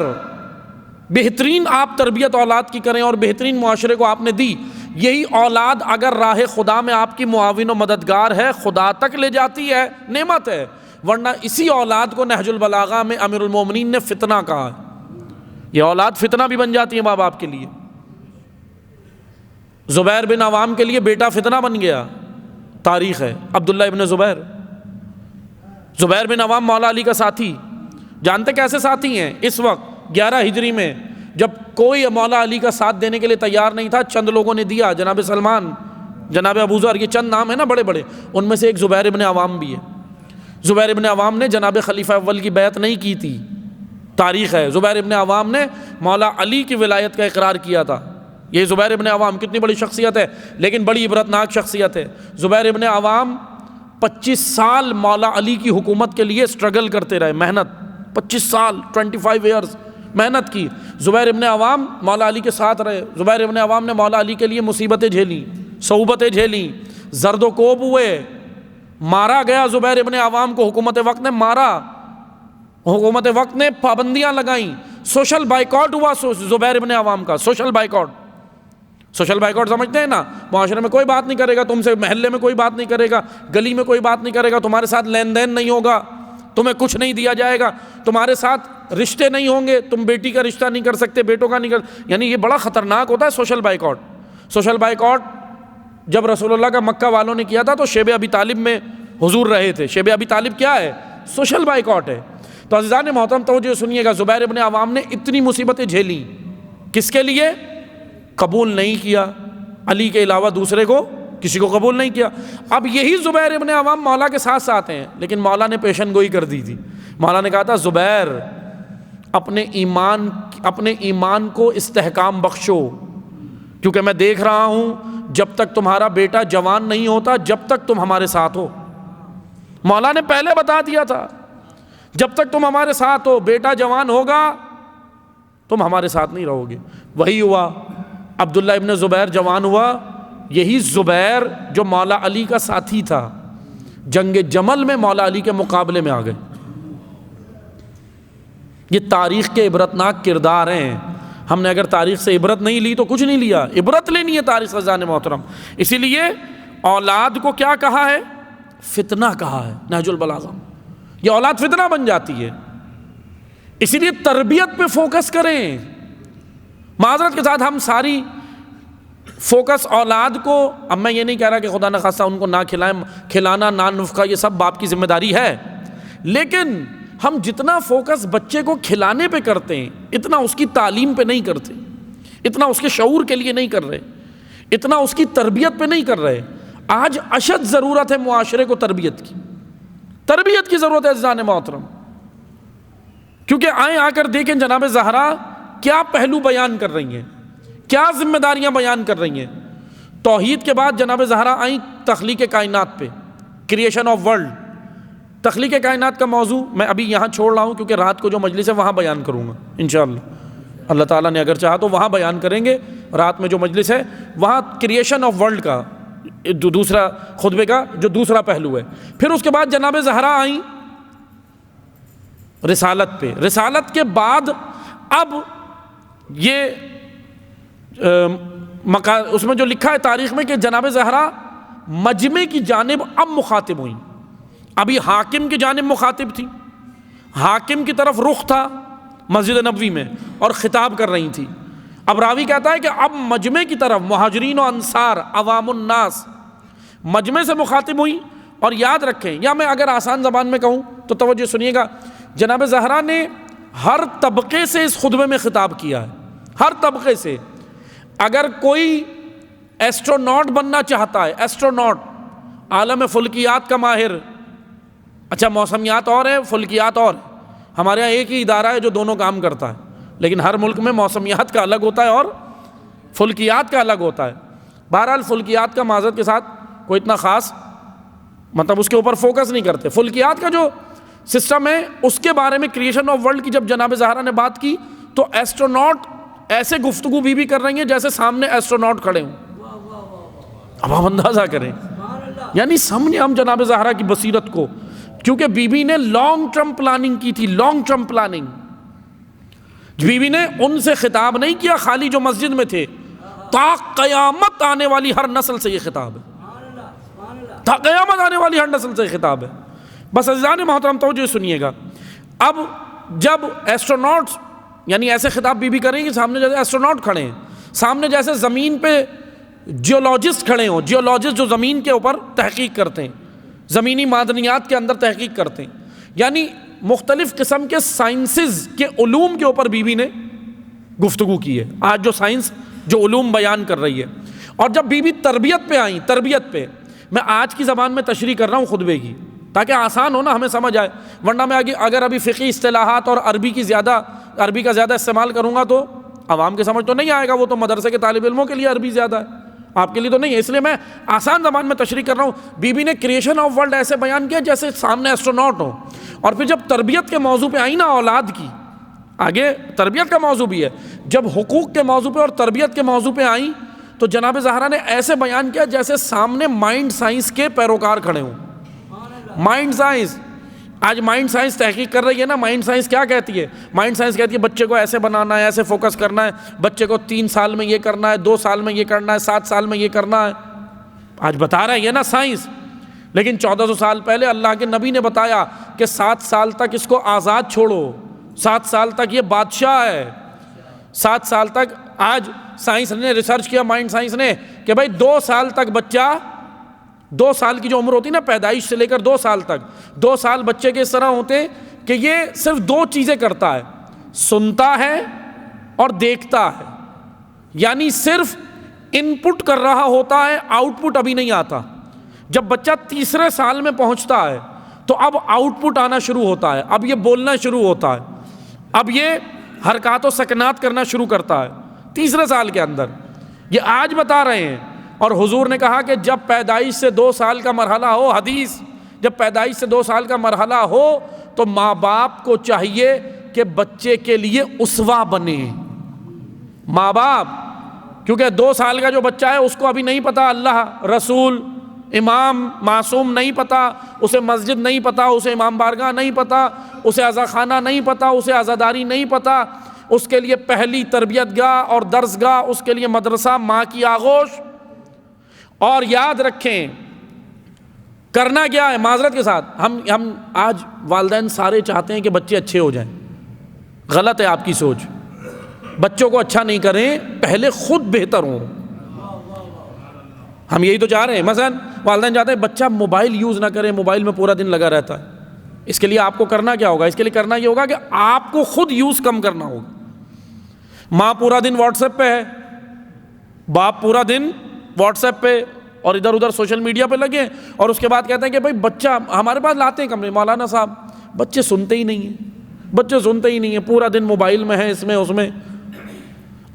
بہترین آپ تربیت اولاد کی کریں اور بہترین معاشرے کو آپ نے دی، یہی اولاد اگر راہ خدا میں آپ کی معاون و مددگار ہے، خدا تک لے جاتی ہے، نعمت ہے۔ ورنہ اسی اولاد کو نہج البلاغہ میں امیر المومنین نے فتنہ کہا ہے۔ یہ اولاد فتنہ بھی بن جاتی ہے ماں باپ کے لیے۔ زبیر بن عوام کے لیے بیٹا فتنہ بن گیا، تاریخ ہے، عبداللہ ابن زبیر۔ زبیر بن عوام مولا علی کا ساتھی، جانتے کیسے ساتھی ہیں؟ اس وقت 11 ہجری میں جب کوئی مولا علی کا ساتھ دینے کے لیے تیار نہیں تھا، چند لوگوں نے دیا، جناب سلمان، جناب ابو ذر، یہ چند نام ہیں نا بڑے بڑے، ان میں سے ایک زبیر ابن عوام بھی ہے۔ زبیر ابن عوام نے جناب خلیفہ اول کی بیعت نہیں کی تھی، تاریخ ہے۔ زبیر ابن عوام نے مولا علی کی ولایت کا اقرار کیا تھا۔ یہ زبیر ابن عوام کتنی بڑی شخصیت ہے، لیکن بڑی عبرتناک شخصیت ہے۔ زبیر ابن عوام 25 سال مولا علی کی حکومت کے لیے سٹرگل کرتے رہے، محنت، 25 سال 25 ایئرز محنت کی۔ زبیر ابن عوام مولا علی کے ساتھ رہے۔ زبیر ابن عوام نے مولا علی کے لیے مصیبتیں جھیلیں، صعوبتیں جھیلیں، زرد و کوب ہوئے، مارا گیا۔ زبیر ابن عوام کو حکومت وقت نے مارا، حکومت وقت نے پابندیاں لگائیں، سوشل بائیکاٹ ہوا زبیر ابن عوام کا، سوشل بائیکاٹ۔ سوشل بائیکاٹ سمجھتے ہیں نا؟ معاشرے میں کوئی بات نہیں کرے گا تم سے، محلے میں کوئی بات نہیں کرے گا، گلی میں کوئی بات نہیں کرے گا، تمہارے ساتھ لین دین نہیں ہوگا، تمہیں کچھ نہیں دیا جائے گا، تمہارے ساتھ رشتے نہیں ہوں گے، تم بیٹی کا رشتہ نہیں کر سکتے، بیٹوں کا نہیں یعنی یہ بڑا خطرناک ہوتا ہے سوشل بائیکاٹ۔ سوشل بائیکاٹ جب رسول اللہ کا مکہ والوں نے کیا تھا تو شیب ابی طالب میں حضور رہے تھے۔ شیب ابی طالب کیا ہے؟ سوشل بائیکاٹ ہے۔ تو عزیزان محترم توجہ سنیے گا، زبیر ابن عوام نے اتنی مصیبتیں جھیلی، کس کے لیے؟ قبول نہیں کیا علی کے علاوہ دوسرے کو، کسی کو قبول نہیں کیا۔ اب یہی زبیر ابن عوام مولا کے ساتھ ساتھ ہیں، لیکن مولا نے پیشن گوئی کر دی تھی۔ مولا نے کہا تھا زبیر اپنے ایمان کو استحکام بخشو، کیونکہ میں دیکھ رہا ہوں جب تک تمہارا بیٹا جوان نہیں ہوتا جب تک تم ہمارے ساتھ ہو۔ مولا نے پہلے بتا دیا تھا جب تک تم ہمارے ساتھ ہو، بیٹا جوان ہوگا تم ہمارے ساتھ نہیں رہو گے۔ وہی ہوا، عبداللہ ابن زبیر جوان ہوا، یہی زبیر جو مولا علی کا ساتھی تھا، جنگ جمل میں مولا علی کے مقابلے میں آ گئے۔ یہ تاریخ کے عبرتناک کردار ہیں۔ ہم نے اگر تاریخ سے عبرت نہیں لی تو کچھ نہیں لیا، عبرت لینی ہے تاریخ سے عزیزان محترم۔ اسی لیے اولاد کو کیا کہا ہے؟ فتنہ کہا ہے نہج البلاغہ۔ یہ اولاد فتنہ بن جاتی ہے، اسی لیے تربیت پہ فوکس کریں۔ معذرت کے ساتھ ہم ساری فوکس اولاد کو، اب میں یہ نہیں کہہ رہا کہ خدا نخواستہ ان کو نہ کھلائیں، کھلانا نان نفقہ یہ سب باپ کی ذمہ داری ہے، لیکن ہم جتنا فوکس بچے کو کھلانے پہ کرتے ہیں اتنا اس کی تعلیم پہ نہیں کرتے، اتنا اس کے شعور کے لیے نہیں کر رہے، اتنا اس کی تربیت پہ نہیں کر رہے۔ آج اشد ضرورت ہے معاشرے کو تربیت کی ضرورت ہے عزیزان محترم، کیونکہ آئیں آ کر دیکھیں جناب زہرا کیا پہلو بیان کر رہی ہیں، کیا ذمہ داریاں بیان کر رہی ہیں۔ توحید کے بعد جناب زہرا آئیں تخلیق کائنات پہ، کریشن آف ورلڈ۔ تخلیق کائنات کا موضوع میں ابھی یہاں چھوڑ رہا ہوں کیونکہ رات کو جو مجلس ہے وہاں بیان کروں گا انشاءاللہ، اللہ تعالیٰ نے اگر چاہا تو وہاں بیان کریں گے۔ رات میں جو مجلس ہے وہاں کریشن آف ورلڈ کا دوسرا خطبے کا جو دوسرا پہلو ہے۔ پھر اس کے بعد جناب زہرا آئیں رسالت پہ۔ رسالت کے بعد اب یہ اس میں جو لکھا ہے تاریخ میں کہ جناب زہرا مجمع کی جانب اب مخاطب ہوئیں۔ ابھی حاکم کی جانب مخاطب تھی، حاکم کی طرف رخ تھا مسجد نبوی میں اور خطاب کر رہی تھی۔ اب راوی کہتا ہے کہ اب مجمع کی طرف مہاجرین و انصار عوام الناس مجمع سے مخاطب ہوئی۔ اور یاد رکھیں، یا میں اگر آسان زبان میں کہوں تو توجہ سنیے گا، جناب زہرا نے ہر طبقے سے اس خطبے میں خطاب کیا ہے، ہر طبقے سے۔ اگر کوئی ایسٹروناٹ بننا چاہتا ہے، ایسٹروناٹ عالم فلکیات کا ماہر، اچھا موسمیات اور ہے فلکیات اور ہے، ہمارے یہاں ایک ہی ادارہ ہے جو دونوں کام کرتا ہے، لیکن ہر ملک میں موسمیات کا الگ ہوتا ہے اور فلکیات کا الگ ہوتا ہے۔ بہرحال فلکیات کا معذرت کے ساتھ کوئی اتنا خاص مطلب اس کے اوپر فوکس نہیں کرتے۔ فلکیات کا جو سسٹم ہے، اس کے بارے میں کریشن آف ورلڈ کی جب جناب زہرا نے بات کی تو ایسٹروناٹ ایسے گفتگو بھی کر رہی ہیں جیسے سامنے ایسٹروناٹ کھڑے ہوں. اب آپ اندازہ کریں، یعنی سمجھے ہم جناب زہرا کی بصیرت کو، کیونکہ بی بی نے لانگ ٹرم پلاننگ کی تھی. Long term planning. بی بی نے ان سے خطاب نہیں کیا خالی جو مسجد میں تھے، تا قیامت آنے والی ہر نسل سے یہ خطاب ہے. تا قیامت آنے والی ہر نسل سے یہ خطاب ہے. بس عزیزان محترم توجہ سنیے گا. اب جب ایسٹروناٹس یعنی ایسے خطاب بی بی کریں کہ سامنے جیسے ایسٹروناٹ کھڑے ہیں، سامنے جیسے زمین پہ جیولوجسٹ کھڑے ہوں. جیولوجسٹ جو زمین کے اوپر تحقیق کرتے ہیں، زمینی معدنیات کے اندر تحقیق کرتے ہیں، یعنی مختلف قسم کے سائنسز کے علوم کے اوپر بی بی نے گفتگو کی ہے. آج جو سائنس جو علوم بیان کر رہی ہے. اور جب بی بی تربیت پہ آئیں، تربیت پہ میں آج کی زبان میں تشریح کر رہا ہوں خطبے کی تاکہ آسان ہو نا، ہمیں سمجھ آئے. ورنہ میں اگر ابھی فقہی اصطلاحات اور عربی کا زیادہ استعمال کروں گا تو عوام کے سمجھ تو نہیں آئے گا. وہ تو مدرسے کے طالب علموں کے لیے عربی زیادہ ہے، آپ کے لیے تو نہیں ہے. اس لیے میں آسان زبان میں تشریح کر رہا ہوں. بی بی نے کریشن آف ورلڈ ایسے بیان کیا جیسے سامنے ایسٹروناٹ ہو. اور پھر جب تربیت کے موضوع پہ آئی نا، اولاد کی، آگے تربیت کا موضوع بھی ہے، جب حقوق کے موضوع پہ اور تربیت کے موضوع پہ آئیں تو جناب زہرا نے ایسے بیان کیا جیسے سامنے مائنڈ سائنس کے پیروکار کھڑے ہوں. مائنڈ سائنس، آج مائنڈ سائنس تحقیق کر رہی ہے نا. مائنڈ سائنس کیا کہتی ہے؟ مائنڈ سائنس کہتی ہے بچے کو ایسے بنانا ہے، ایسے فوکس کرنا ہے، بچے کو 3 سال میں یہ کرنا ہے، 2 سال میں یہ کرنا ہے، 7 سال میں یہ کرنا ہے. آج بتا رہا ہے یہ نا سائنس. لیکن 1400 سال پہلے اللہ کے نبی نے بتایا کہ 7 سال تک اس کو آزاد چھوڑو، 7 سال تک یہ بادشاہ ہے. 7 سال تک آج سائنس نے ریسرچ کیا، مائنڈ سائنس نے، کہ بھائی 2 سال تک بچہ، 2 سال کی جو عمر ہوتی ہے نا پیدائش سے لے کر 2 سال تک، 2 سال بچے کے اس طرح ہوتے ہیں کہ یہ صرف 2 چیزیں کرتا ہے، سنتا ہے اور دیکھتا ہے. یعنی صرف ان پٹ کر رہا ہوتا ہے، آؤٹ پٹ ابھی نہیں آتا. جب بچہ 3 سال میں پہنچتا ہے تو اب آؤٹ پٹ آنا شروع ہوتا ہے، اب یہ بولنا شروع ہوتا ہے، اب یہ حرکات و سکنات کرنا شروع کرتا ہے 3 سال کے اندر. یہ آج بتا رہے ہیں. اور حضور نے کہا کہ جب پیدائش سے 2 سال کا مرحلہ ہو، حدیث، جب پیدائش سے 2 سال کا مرحلہ ہو تو ماں باپ کو چاہیے کہ بچے کے لیے اسوہ بنے. ماں باپ، کیونکہ 2 سال کا جو بچہ ہے اس کو ابھی نہیں پتا اللہ، رسول، امام، معصوم نہیں پتا، اسے مسجد نہیں پتا، اسے امام بارگاہ نہیں پتا، اسے عزا خانہ نہیں پتا، اسے عزاداری نہیں پتا. اس کے لیے پہلی تربیت گاہ اور درس گاہ، اس کے لیے مدرسہ، ماں کی آغوش. اور یاد رکھیں کرنا کیا ہے، معذرت کے ساتھ ہم آج والدین سارے چاہتے ہیں کہ بچے اچھے ہو جائیں. غلط ہے آپ کی سوچ. بچوں کو اچھا نہیں کریں، پہلے خود بہتر ہوں. ہم یہی تو چاہ رہے ہیں. مثلا والدین چاہتے ہیں بچہ موبائل یوز نہ کرے، موبائل میں پورا دن لگا رہتا ہے. اس کے لیے آپ کو کرنا کیا ہوگا؟ اس کے لیے کرنا یہ ہوگا کہ آپ کو خود یوز کم کرنا ہوگا. ماں پورا دن واٹس ایپ پہ ہے، باپ پورا دن واٹس ایپ پہ اور ادھر ادھر سوشل میڈیا پہ لگے، اور اس کے بعد کہتے ہیں کہ بھائی بچہ ہمارے پاس لاتے ہیں کمرے، مولانا صاحب بچے سنتے ہی نہیں ہیں، بچے سنتے ہی نہیں ہیں، پورا دن موبائل میں ہے، اس میں اس میں.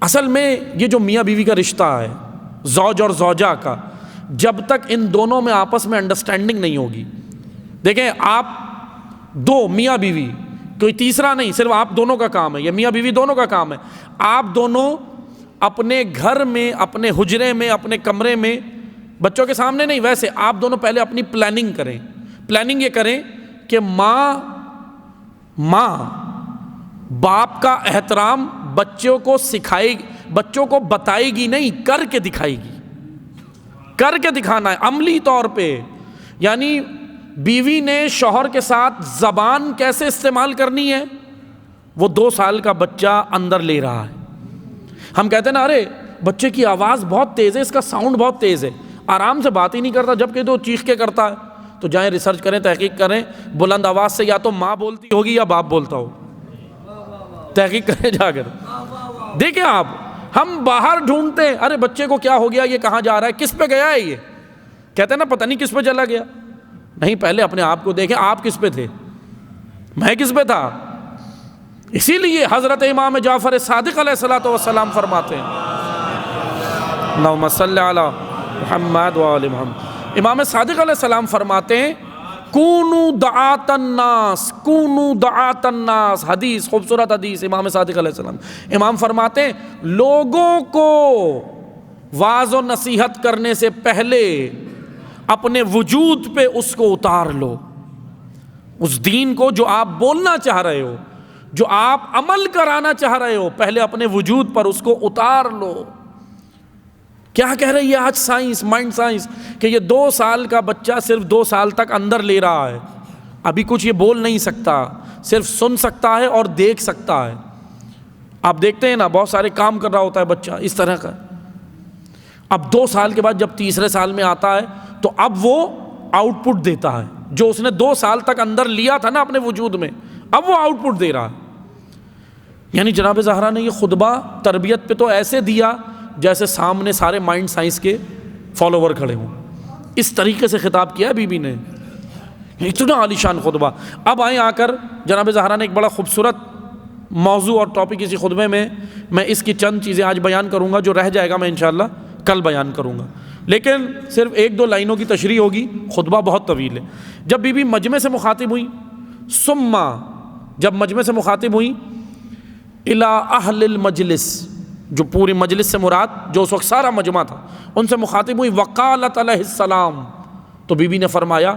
اصل میں یہ جو میاں بیوی کا رشتہ ہے، زوج اور زوجہ کا، جب تک ان دونوں میں آپس میں انڈرسٹینڈنگ نہیں ہوگی، دیکھیں آپ 2 میاں بیوی، کوئی تیسرا نہیں، صرف آپ دونوں کا کام ہے، یہ میاں بیوی دونوں کا کام ہے. آپ دونوں اپنے گھر میں، اپنے حجرے میں، اپنے کمرے میں، بچوں کے سامنے نہیں، ویسے آپ دونوں پہلے اپنی پلاننگ کریں. پلاننگ یہ کریں کہ ماں باپ کا احترام بچوں کو سکھائے گی، بچوں کو بتائے گی نہیں، کر کے دکھائے گی. کر کے دکھانا ہے عملی طور پہ. یعنی بیوی نے شوہر کے ساتھ زبان کیسے استعمال کرنی ہے، وہ 2 سال کا بچہ اندر لے رہا ہے. ہم کہتے ہیں نا ارے بچے کی آواز بہت تیز ہے، اس کا ساؤنڈ بہت تیز ہے، آرام سے بات ہی نہیں کرتا، جبکہ تو چیخ کے کرتا ہے. تو جائیں ریسرچ کریں، تحقیق کریں، بلند آواز سے یا تو ماں بولتی ہوگی یا باپ بولتا ہو. تحقیق کریں جا کر. دیکھیں آپ، ہم باہر ڈھونڈتے ہیں ارے بچے کو کیا ہو گیا، یہ کہاں جا رہا ہے، کس پہ گیا ہے، یہ کہتے ہیں نا پتہ نہیں کس پہ چلا گیا. نہیں، پہلے اپنے آپ کو دیکھیں، آپ کس پہ تھے، میں کس پہ تھا. اسی لیے حضرت امام جعفر صادق علیہ الصلوۃ والسلام فرماتے ہیں، اللہم صلی علی محمد و آل محمد. امام صادق علیہ السلام فرماتے ہیں کونوا دعاۃ الناس، کونوا دعاۃ الناس، حدیث، خوبصورت حدیث امام صادق علیہ السلام۔ امام فرماتے ہیں لوگوں کو واعظ و نصیحت کرنے سے پہلے اپنے وجود پہ اس کو اتار لو، اس دین کو جو آپ بولنا چاہ رہے ہو، جو آپ عمل کرانا چاہ رہے ہو، پہلے اپنے وجود پر اس کو اتار لو۔ کیا کہہ رہی ہے آج سائنس، مائنڈ سائنس، کہ یہ 2 سال کا بچہ صرف 2 سال تک اندر لے رہا ہے، ابھی کچھ یہ بول نہیں سکتا، صرف سن سکتا ہے اور دیکھ سکتا ہے۔ آپ دیکھتے ہیں نا بہت سارے کام کر رہا ہوتا ہے بچہ اس طرح کا۔ اب 2 سال کے بعد جب تیسرے سال میں آتا ہے تو اب وہ آؤٹ پٹ دیتا ہے، جو اس نے 2 سال تک اندر لیا تھا نا اپنے وجود میں، اب وہ آؤٹ پٹ دے رہا ہے۔ یعنی جناب زہرا نے یہ خطبہ تربیت پہ تو ایسے دیا جیسے سامنے سارے مائنڈ سائنس کے فالوور کھڑے ہوں، اس طریقے سے خطاب کیا بی بی نے، اتنا عالیشان خطبہ۔ اب آئیں آ کر جناب زہرا نے ایک بڑا خوبصورت موضوع اور ٹاپک اسی خطبے میں اس کی چند چیزیں آج بیان کروں گا، جو رہ جائے گا میں انشاءاللہ کل بیان کروں گا، لیکن صرف 1-2 لائنوں کی تشریح ہوگی، خطبہ بہت طویل ہے۔ جب بی بی مجمع سے مخاطب ہوئی، جب مجمع سے مخاطب ہوئی الی اہل المجلس، جو پوری مجلس سے مراد جو اس وقت سارا مجمع تھا، ان سے مخاطب ہوئی، وقالت علیہ السلام، تو بی بی نے فرمایا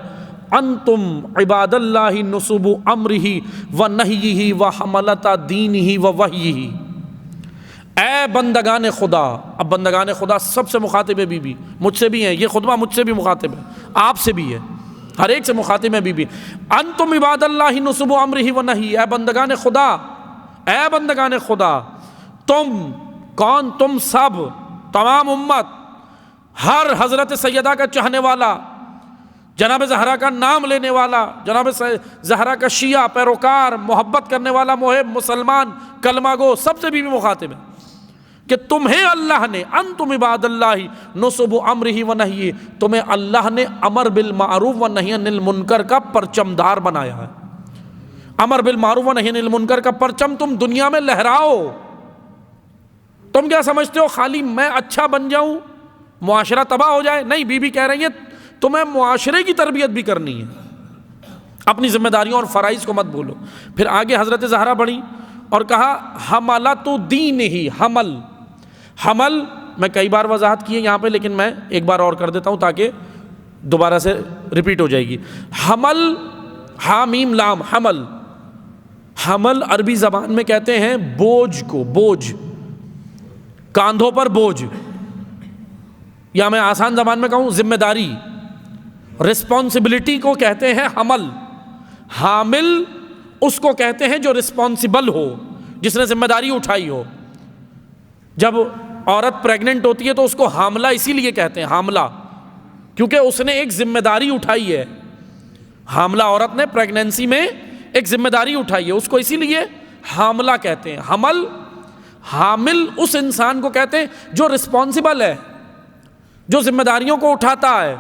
انتم عباد اللہ نصب امرہ و نہیہ و حملۃ دینہ و وحیہ، اے بندگان خدا۔ اب بندگان خدا سب سے مخاطب ہے بی بی، مجھ سے بھی ہیں، یہ خطبہ مجھ سے بھی مخاطب ہے، آپ سے بھی ہے، ہر ایک سے مخاطب ہے بی بی۔ انتم عباد اللہ نصب امرہ و نہیہ، اے بندگان خدا، اے بندگان خدا، تم کون؟ تم سب، تمام امت، ہر حضرت سیدہ کا چاہنے والا، جناب زہرا کا نام لینے والا، جناب زہرا کا شیعہ پیروکار، محبت کرنے والا محب مسلمان کلمہ گو، سب سے بھی مخاطب ہے کہ تمہیں اللہ نے، انتم عباد اللہ نصب امرہ و نہیہ، تمہیں اللہ نے امر بالمعروف و نہی عن المنکر کا پرچم دار بنایا ہے۔ امر بالمعروف و نہی عن المنکر کا پرچم تم دنیا میں لہراؤ۔ تم کیا سمجھتے ہو خالی میں اچھا بن جاؤں معاشرہ تباہ ہو جائے؟ نہیں، بی بی کہہ رہی ہے تمہیں معاشرے کی تربیت بھی کرنی ہے، اپنی ذمہ داریوں اور فرائض کو مت بھولو۔ پھر آگے حضرت زہرا بڑھی اور کہا حملۃ دین ہی، حمل میں کئی بار وضاحت کی ہے یہاں پہ، لیکن میں ایک بار اور کر دیتا ہوں تاکہ دوبارہ سے ریپیٹ ہو جائے گی۔ حمل، حامیم لام، حمل عربی زبان میں کہتے ہیں بوجھ کو، بوجھ، کاندھوں پر بوجھ، یا میں آسان زبان میں کہوں ذمہ داری، رسپانسبلٹی کو کہتے ہیں حمل۔ حامل اس کو کہتے ہیں جو رسپانسبل ہو، جس نے ذمہ داری اٹھائی ہو۔ جب عورت پریگننٹ ہوتی ہے تو اس کو حاملہ اسی لیے کہتے ہیں، حاملہ، کیونکہ اس نے ایک ذمہ داری اٹھائی ہے۔ حاملہ عورت نے پریگننسی میں ایک ذمہ داری اٹھائی ہے، اس کو اسی لیے حاملہ کہتے ہیں۔ حامل اس انسان کو کہتے ہیں جو رسپانسبل ہے، جو ذمہ داریوں کو اٹھاتا ہے۔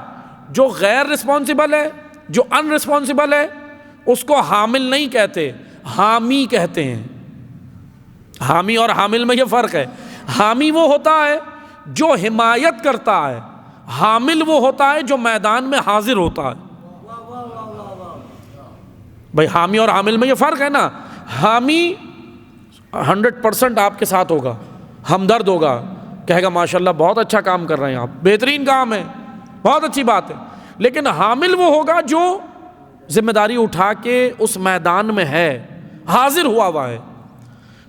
جو غیر رسپانسبل ہے، جو ان رسپانسبل ہے، اس کو حامل نہیں کہتے، حامی کہتے ہیں۔ حامی اور حامل میں یہ فرق ہے۔ حامی وہ ہوتا ہے جو حمایت کرتا ہے، حامل وہ ہوتا ہے جو میدان میں حاضر ہوتا ہے۔ بھائی حامی اور حامل میں یہ فرق ہے نا۔ حامی 100% آپ کے ساتھ ہوگا، ہمدرد ہوگا، کہے گا ماشاءاللہ بہت اچھا کام کر رہے ہیں آپ، بہترین کام ہے، بہت اچھی بات ہے۔ لیکن حامل وہ ہوگا جو ذمہ داری اٹھا کے اس میدان میں ہے، حاضر ہوا ہے۔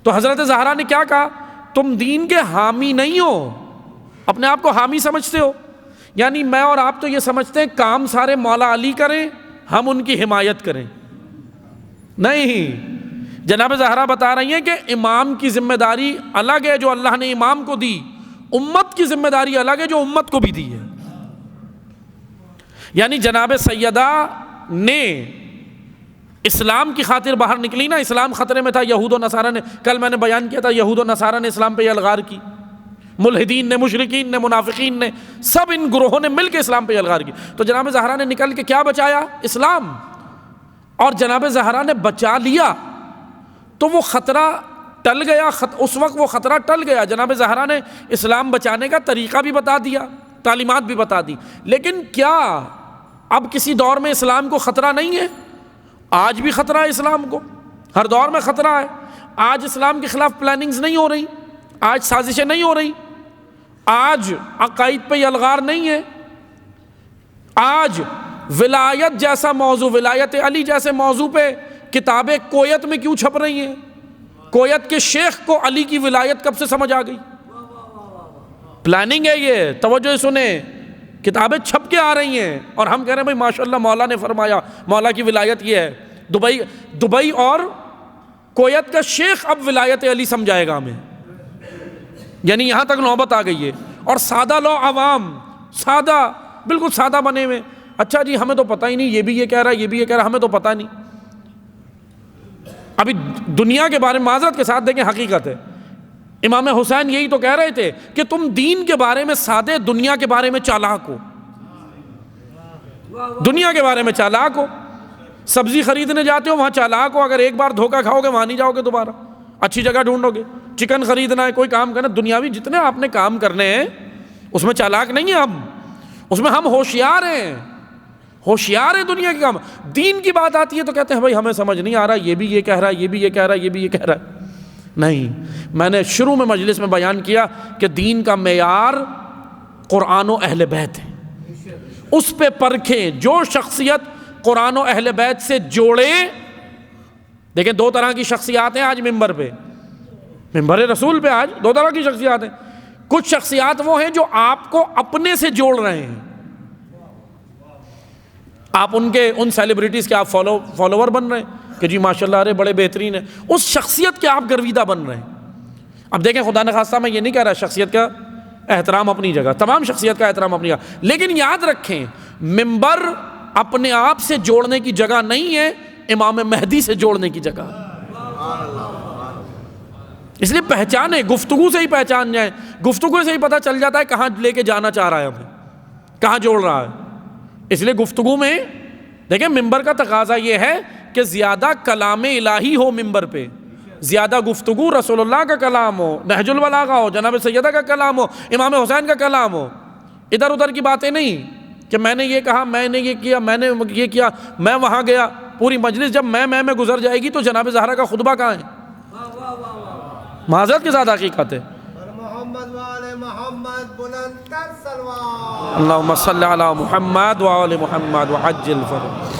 تو حضرت زہرا نے کیا کہا؟ تم دین کے حامی نہیں ہو، اپنے آپ کو حامی سمجھتے ہو، یعنی میں اور آپ تو یہ سمجھتے ہیں کام سارے مولا علی کریں، ہم ان کی حمایت کریں۔ نہیں، جناب زہرا بتا رہی ہیں کہ امام کی ذمہ داری الگ ہے جو اللہ نے امام کو دی، امت کی ذمہ داری الگ ہے جو امت کو بھی دی ہے۔ یعنی جناب سیدہ نے اسلام کی خاطر باہر نکلی نا، اسلام خطرے میں تھا، یہود و نصارہ نے، کل میں نے بیان کیا تھا، یہود و نصارہ نے اسلام پہ الغار کی، ملحدین نے، مشرکین نے، منافقین نے، سب ان گروہوں نے مل کے اسلام پہ الغار کی۔ تو جناب زہرا نے نکل کے کیا بچایا؟ اسلام۔ اور جناب زہرا نے بچا لیا تو وہ خطرہ ٹل گیا، اس وقت وہ خطرہ ٹل گیا۔ جناب زہرا نے اسلام بچانے کا طریقہ بھی بتا دیا، تعلیمات بھی بتا دی، لیکن کیا اب کسی دور میں اسلام کو خطرہ نہیں ہے؟ آج بھی خطرہ ہے اسلام کو، ہر دور میں خطرہ ہے۔ آج اسلام کے خلاف پلاننگز نہیں ہو رہی، آج سازشیں نہیں ہو رہی، آج عقائد پہ الغار نہیں ہے، آج ولایت جیسا موضوع، ولایت علی جیسے موضوع پہ کتابیں کویت میں کیوں چھپ رہی ہیں؟ کویت کے شیخ کو علی کی ولایت کب سے سمجھ آ گئی؟ پلاننگ ہے یہ، توجہ سنیں، کتابیں چھپ کے آ رہی ہیں اور ہم کہہ رہے ہیں بھائی ماشاءاللہ مولا نے فرمایا، مولا کی ولایت یہ ہے۔ دبئی اور کویت کا شیخ اب ولایت علی سمجھائے گا ہمیں، یعنی یہاں تک نوبت آ گئی ہے۔ اور سادہ لو، عوام سادہ، بالکل سادہ بنے ہوئے، اچھا جی ہمیں تو پتہ ہی نہیں، یہ بھی یہ کہہ رہا ہے، یہ بھی یہ کہہ رہا ہے، ہمیں تو پتہ نہیں۔ ابھی دنیا کے بارے میں معذرت کے ساتھ دیکھیں، حقیقت ہے، امام حسین یہی تو کہہ رہے تھے کہ تم دین کے بارے میں سادے، دنیا کے بارے میں چالاک ہو، دنیا کے بارے میں چالاک ہو۔ سبزی خریدنے جاتے ہو وہاں چالاک ہو، اگر ایک بار دھوکہ کھاؤ گے وہاں نہیں جاؤ گے دوبارہ، اچھی جگہ ڈھونڈو گے۔ چکن خریدنا ہے، کوئی کام کرنا، دنیاوی جتنے آپ نے کام کرنے ہیں اس میں چالاک نہیں ہیں ہم، اس میں ہم ہوشیار ہیں، ہوشیار ہیں دنیا کے کام۔ دین کی بات آتی ہے تو کہتے ہیں بھائی ہمیں سمجھ نہیں آ رہا، یہ بھی یہ کہہ رہا ہے، یہ بھی یہ کہہ رہا ہے، یہ بھی یہ کہہ رہا ہے۔ نہیں، میں نے شروع میں مجلس میں بیان کیا کہ دین کا معیار قرآن و اہل بیت ہے، اس پہ پرکھیں۔ جو شخصیت قرآن و اہل بیت سے جوڑے، دیکھیں دو طرح کی شخصیات ہیں آج ممبر پہ، ممبر رسول پہ آج دو طرح کی شخصیات ہیں۔ کچھ شخصیات وہ ہیں جو آپ کو اپنے سے جوڑ رہے ہیں، آپ ان سیلیبریٹیز کے آپ فالوور بن رہے ہیں کہ جی ماشاءاللہ ارے بڑے بہترین ہیں، اس شخصیت کے آپ گرویدہ بن رہے ہیں۔ اب دیکھیں خدا نخواستہ میں یہ نہیں کہہ رہا شخصیت کا احترام اپنی جگہ، تمام شخصیت کا احترام اپنی جگہ، لیکن یاد رکھیں ممبر اپنے آپ سے جوڑنے کی جگہ نہیں ہے، امام مہدی سے جوڑنے کی جگہ۔ اس لیے پہچانے، گفتگو سے ہی پہچان جائیں، گفتگو سے ہی پتہ چل جاتا ہے کہاں لے کے جانا چاہ رہا ہے ہمیں، کہاں جوڑ رہا ہے۔ اس لیے گفتگو میں دیکھیں ممبر کا تقاضا یہ ہے کہ زیادہ کلام الہی ہو ممبر پہ، زیادہ گفتگو رسول اللہ کا کلام ہو، نہج البلاغہ ہو، جناب سیدہ کا کلام ہو، امام حسین کا کلام ہو، ادھر ادھر کی باتیں نہیں کہ میں نے یہ کہا، میں نے یہ کیا، میں نے یہ کیا، میں وہاں گیا۔ پوری مجلس جب میں گزر جائے گی تو جناب زہرا کا خطبہ کہاں ہے؟ معذرت کے ساتھ حقیقت ہے۔ محمد وآل محمد بلند تر سلوات، اللہم صلی علی محمد وآل محمد وعجل فرج۔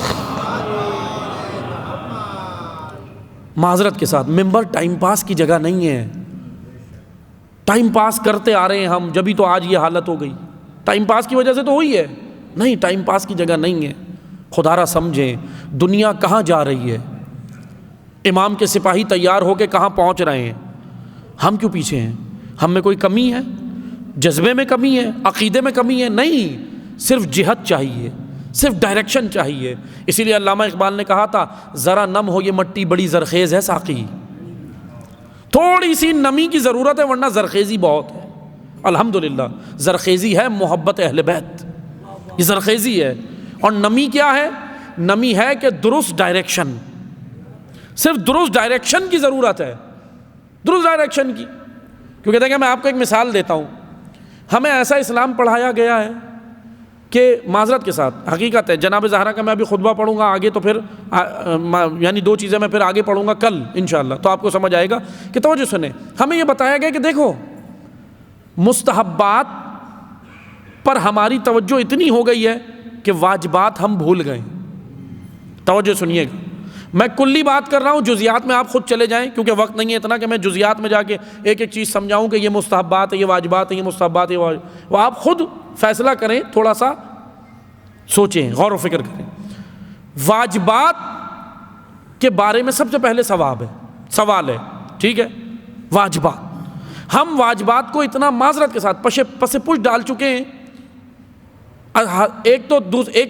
معذرت کے ساتھ ممبر ٹائم پاس کی جگہ نہیں ہے، ٹائم پاس کرتے آ رہے ہیں ہم، جبھی تو آج یہ حالت ہو گئی، ٹائم پاس کی وجہ سے تو ہوئی ہے، نہیں ٹائم پاس کی جگہ نہیں ہے۔ خدا را سمجھیں دنیا کہاں جا رہی ہے، امام کے سپاہی تیار ہو کے کہاں پہنچ رہے ہیں، ہم کیوں پیچھے ہیں؟ ہم میں کوئی کمی ہے؟ جذبے میں کمی ہے؟ عقیدے میں کمی ہے؟ نہیں، صرف جہت چاہیے، صرف ڈائریکشن چاہیے۔ اسی لیے علامہ اقبال نے کہا تھا ذرا نم ہو یہ مٹی بڑی زرخیز ہے ساقی، تھوڑی سی نمی کی ضرورت ہے ورنہ زرخیزی بہت ہے۔ الحمدللہ زرخیزی ہے محبت اہل بیت، یہ زرخیزی ہے۔ اور نمی کیا ہے؟ نمی ہے کہ درست ڈائریکشن، صرف درست ڈائریکشن کی ضرورت ہے، درست ڈائریکشن کی۔ کیونکہ دیکھیں میں آپ کو ایک مثال دیتا ہوں، ہمیں ایسا اسلام پڑھایا گیا ہے کہ معذرت کے ساتھ حقیقت ہے، جناب زہرا کا میں ابھی خطبہ پڑھوں گا آگے تو پھر یعنی دو چیزیں میں پھر آگے پڑھوں گا کل انشاءاللہ، تو آپ کو سمجھ آئے گا کہ توجہ سنیں۔ ہمیں یہ بتایا گیا کہ دیکھو مستحبات پر ہماری توجہ اتنی ہو گئی ہے کہ واجبات ہم بھول گئے۔ توجہ سنیے گا، میں کلی بات کر رہا ہوں، جزیات میں آپ خود چلے جائیں کیونکہ وقت نہیں ہے اتنا کہ میں جزیات میں جا کے ایک ایک چیز سمجھاؤں کہ یہ مستحبات ہے، یہ واجبات ہے، یہ مستحبات ہے، وہ آپ خود فیصلہ کریں، تھوڑا سا سوچیں، غور و فکر کریں۔ واجبات کے بارے میں سب سے پہلے سوال ہے، ٹھیک ہے؟ واجبات، ہم واجبات کو اتنا معذرت کے ساتھ پس پش ڈال چکے ہیں۔ ایک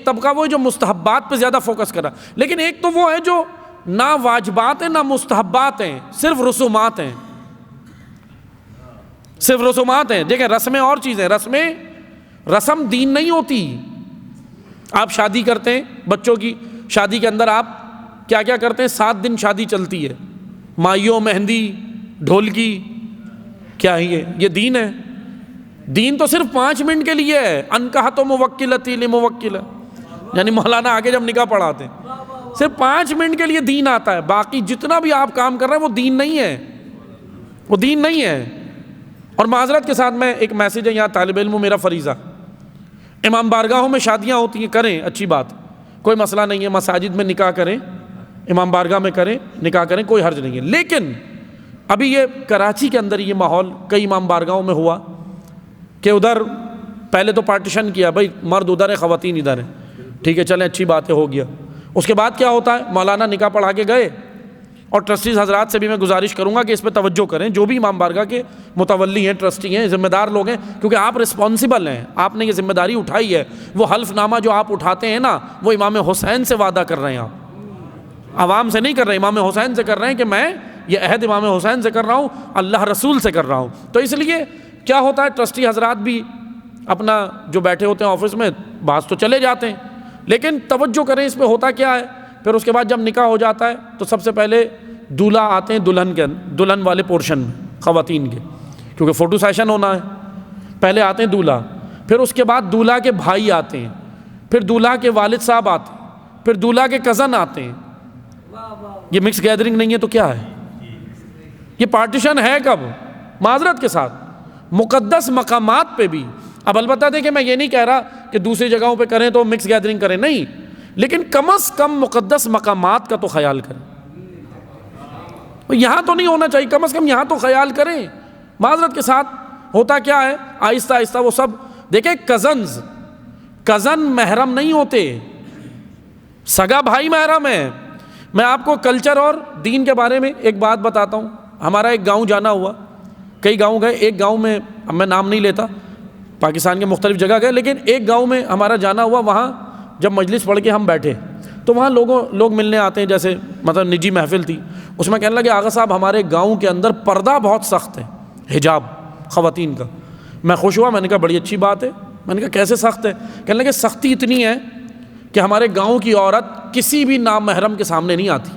طبقہ وہ ہے جو مستحبات پہ زیادہ فوکس کر رہا ہے، لیکن ایک تو وہ ہے جو نہ واجبات ہیں نہ مستحبات ہیں، صرف رسومات ہیں، صرف رسومات ہیں۔ دیکھیں رسمیں اور چیزیں، رسم دین نہیں ہوتی۔ آپ شادی کرتے ہیں، بچوں کی شادی کے اندر آپ کیا کیا کرتے ہیں؟ 7 دن شادی چلتی ہے، مائیوں، مہندی، ڈھولکی، کیا ہے یہ دین ہے؟ دین تو صرف 5 منٹ کے لیے ہے، انکحۃ موکلتی لموکلہ، یعنی مولانا آگے جب نکاح پڑھاتے ہیں صرف 5 منٹ کے لیے دین آتا ہے، باقی جتنا بھی آپ کام کر رہے ہیں وہ دین نہیں ہے، وہ دین نہیں ہے۔ اور معذرت کے ساتھ میں ایک میسیج ہے یہاں طالب علم میرا فریضہ، امام بارگاہوں میں شادیاں ہوتی ہیں، کریں، اچھی بات، کوئی مسئلہ نہیں ہے، مساجد میں نکاح کریں، امام بارگاہ میں کریں، نکاح کریں، کوئی حرج نہیں ہے۔ لیکن ابھی یہ کراچی کے اندر یہ ماحول کئی امام بارگاہوں میں ہوا کہ ادھر پہلے تو پارٹیشن کیا، بھائی مرد ادھر ہے خواتین ادھر ہیں، ٹھیک ہے چلیں اچھی بات ہے، ہو گیا۔ اس کے بعد کیا ہوتا ہے، مولانا نکاح پڑھا کے گئے، اور ٹرسٹیز حضرات سے بھی میں گزارش کروں گا کہ اس پہ توجہ کریں، جو بھی امام بارگاہ کے متولی ہیں، ٹرسٹی ہیں، ذمہ دار لوگ ہیں، کیونکہ آپ رسپانسبل ہیں، آپ نے یہ ذمہ داری اٹھائی ہے۔ وہ حلف نامہ جو آپ اٹھاتے ہیں نا، وہ امام حسین سے وعدہ کر رہے ہیں، آپ عوام سے نہیں کر رہے، امام حسین سے کر رہے ہیں کہ میں یہ عہد امام حسین سے کر رہا ہوں، اللہ رسول سے کر رہا ہوں۔ تو اس لیے کیا ہوتا ہے، ٹرسٹی حضرات بھی اپنا جو بیٹھے ہوتے ہیں آفس میں، بعض تو چلے جاتے ہیں، لیکن توجہ کریں اس پہ ہوتا کیا ہے۔ پھر اس کے بعد جب نکاح ہو جاتا ہے تو سب سے پہلے دولہا آتے ہیں دلہن والے پورشن میں، خواتین کے، کیونکہ فوٹو سیشن ہونا ہے، پہلے آتے ہیں دولہا، پھر اس کے بعد دولہا کے بھائی آتے ہیں، پھر دولہا کے والد صاحب آتے ہیں، پھر دولہا کے کزن آتے ہیں۔ یہ مکس گیدرنگ نہیں ہے تو کیا ہے، یہ پارٹیشن ہے کب؟ معذرت کے ساتھ مقدس مقامات پہ بھی۔ اب البتہ دیکھیں میں یہ نہیں کہہ رہا کہ دوسری جگہوں پہ کریں تو مکس گیدرنگ کریں، نہیں، لیکن کم از کم مقدس مقامات کا تو خیال کریں، یہاں تو نہیں ہونا چاہیے، کم از کم یہاں تو خیال کریں۔ معذرت کے ساتھ ہوتا کیا ہے، آہستہ آہستہ وہ سب دیکھیں، کزن محرم نہیں ہوتے، سگا بھائی محرم ہے۔ میں آپ کو کلچر اور دین کے بارے میں ایک بات بتاتا ہوں۔ ہمارا ایک گاؤں جانا ہوا، کئی گاؤں گئے، ایک گاؤں میں اب میں نام نہیں لیتا، پاکستان کے مختلف جگہ گئے، لیکن ایک گاؤں میں ہمارا جانا ہوا، وہاں جب مجلس پڑھ کے ہم بیٹھے تو وہاں لوگ ملنے آتے ہیں، جیسے مطلب نجی محفل تھی، اس میں کہنے لگے آغا صاحب ہمارے گاؤں کے اندر پردہ بہت سخت ہے، حجاب خواتین کا۔ میں خوش ہوا، میں نے کہا بڑی اچھی بات ہے۔ میں نے کہا کیسے سخت ہے؟ کہنے لگے سختی اتنی ہے کہ ہمارے گاؤں کی عورت کسی بھی نامحرم کے سامنے نہیں آتی۔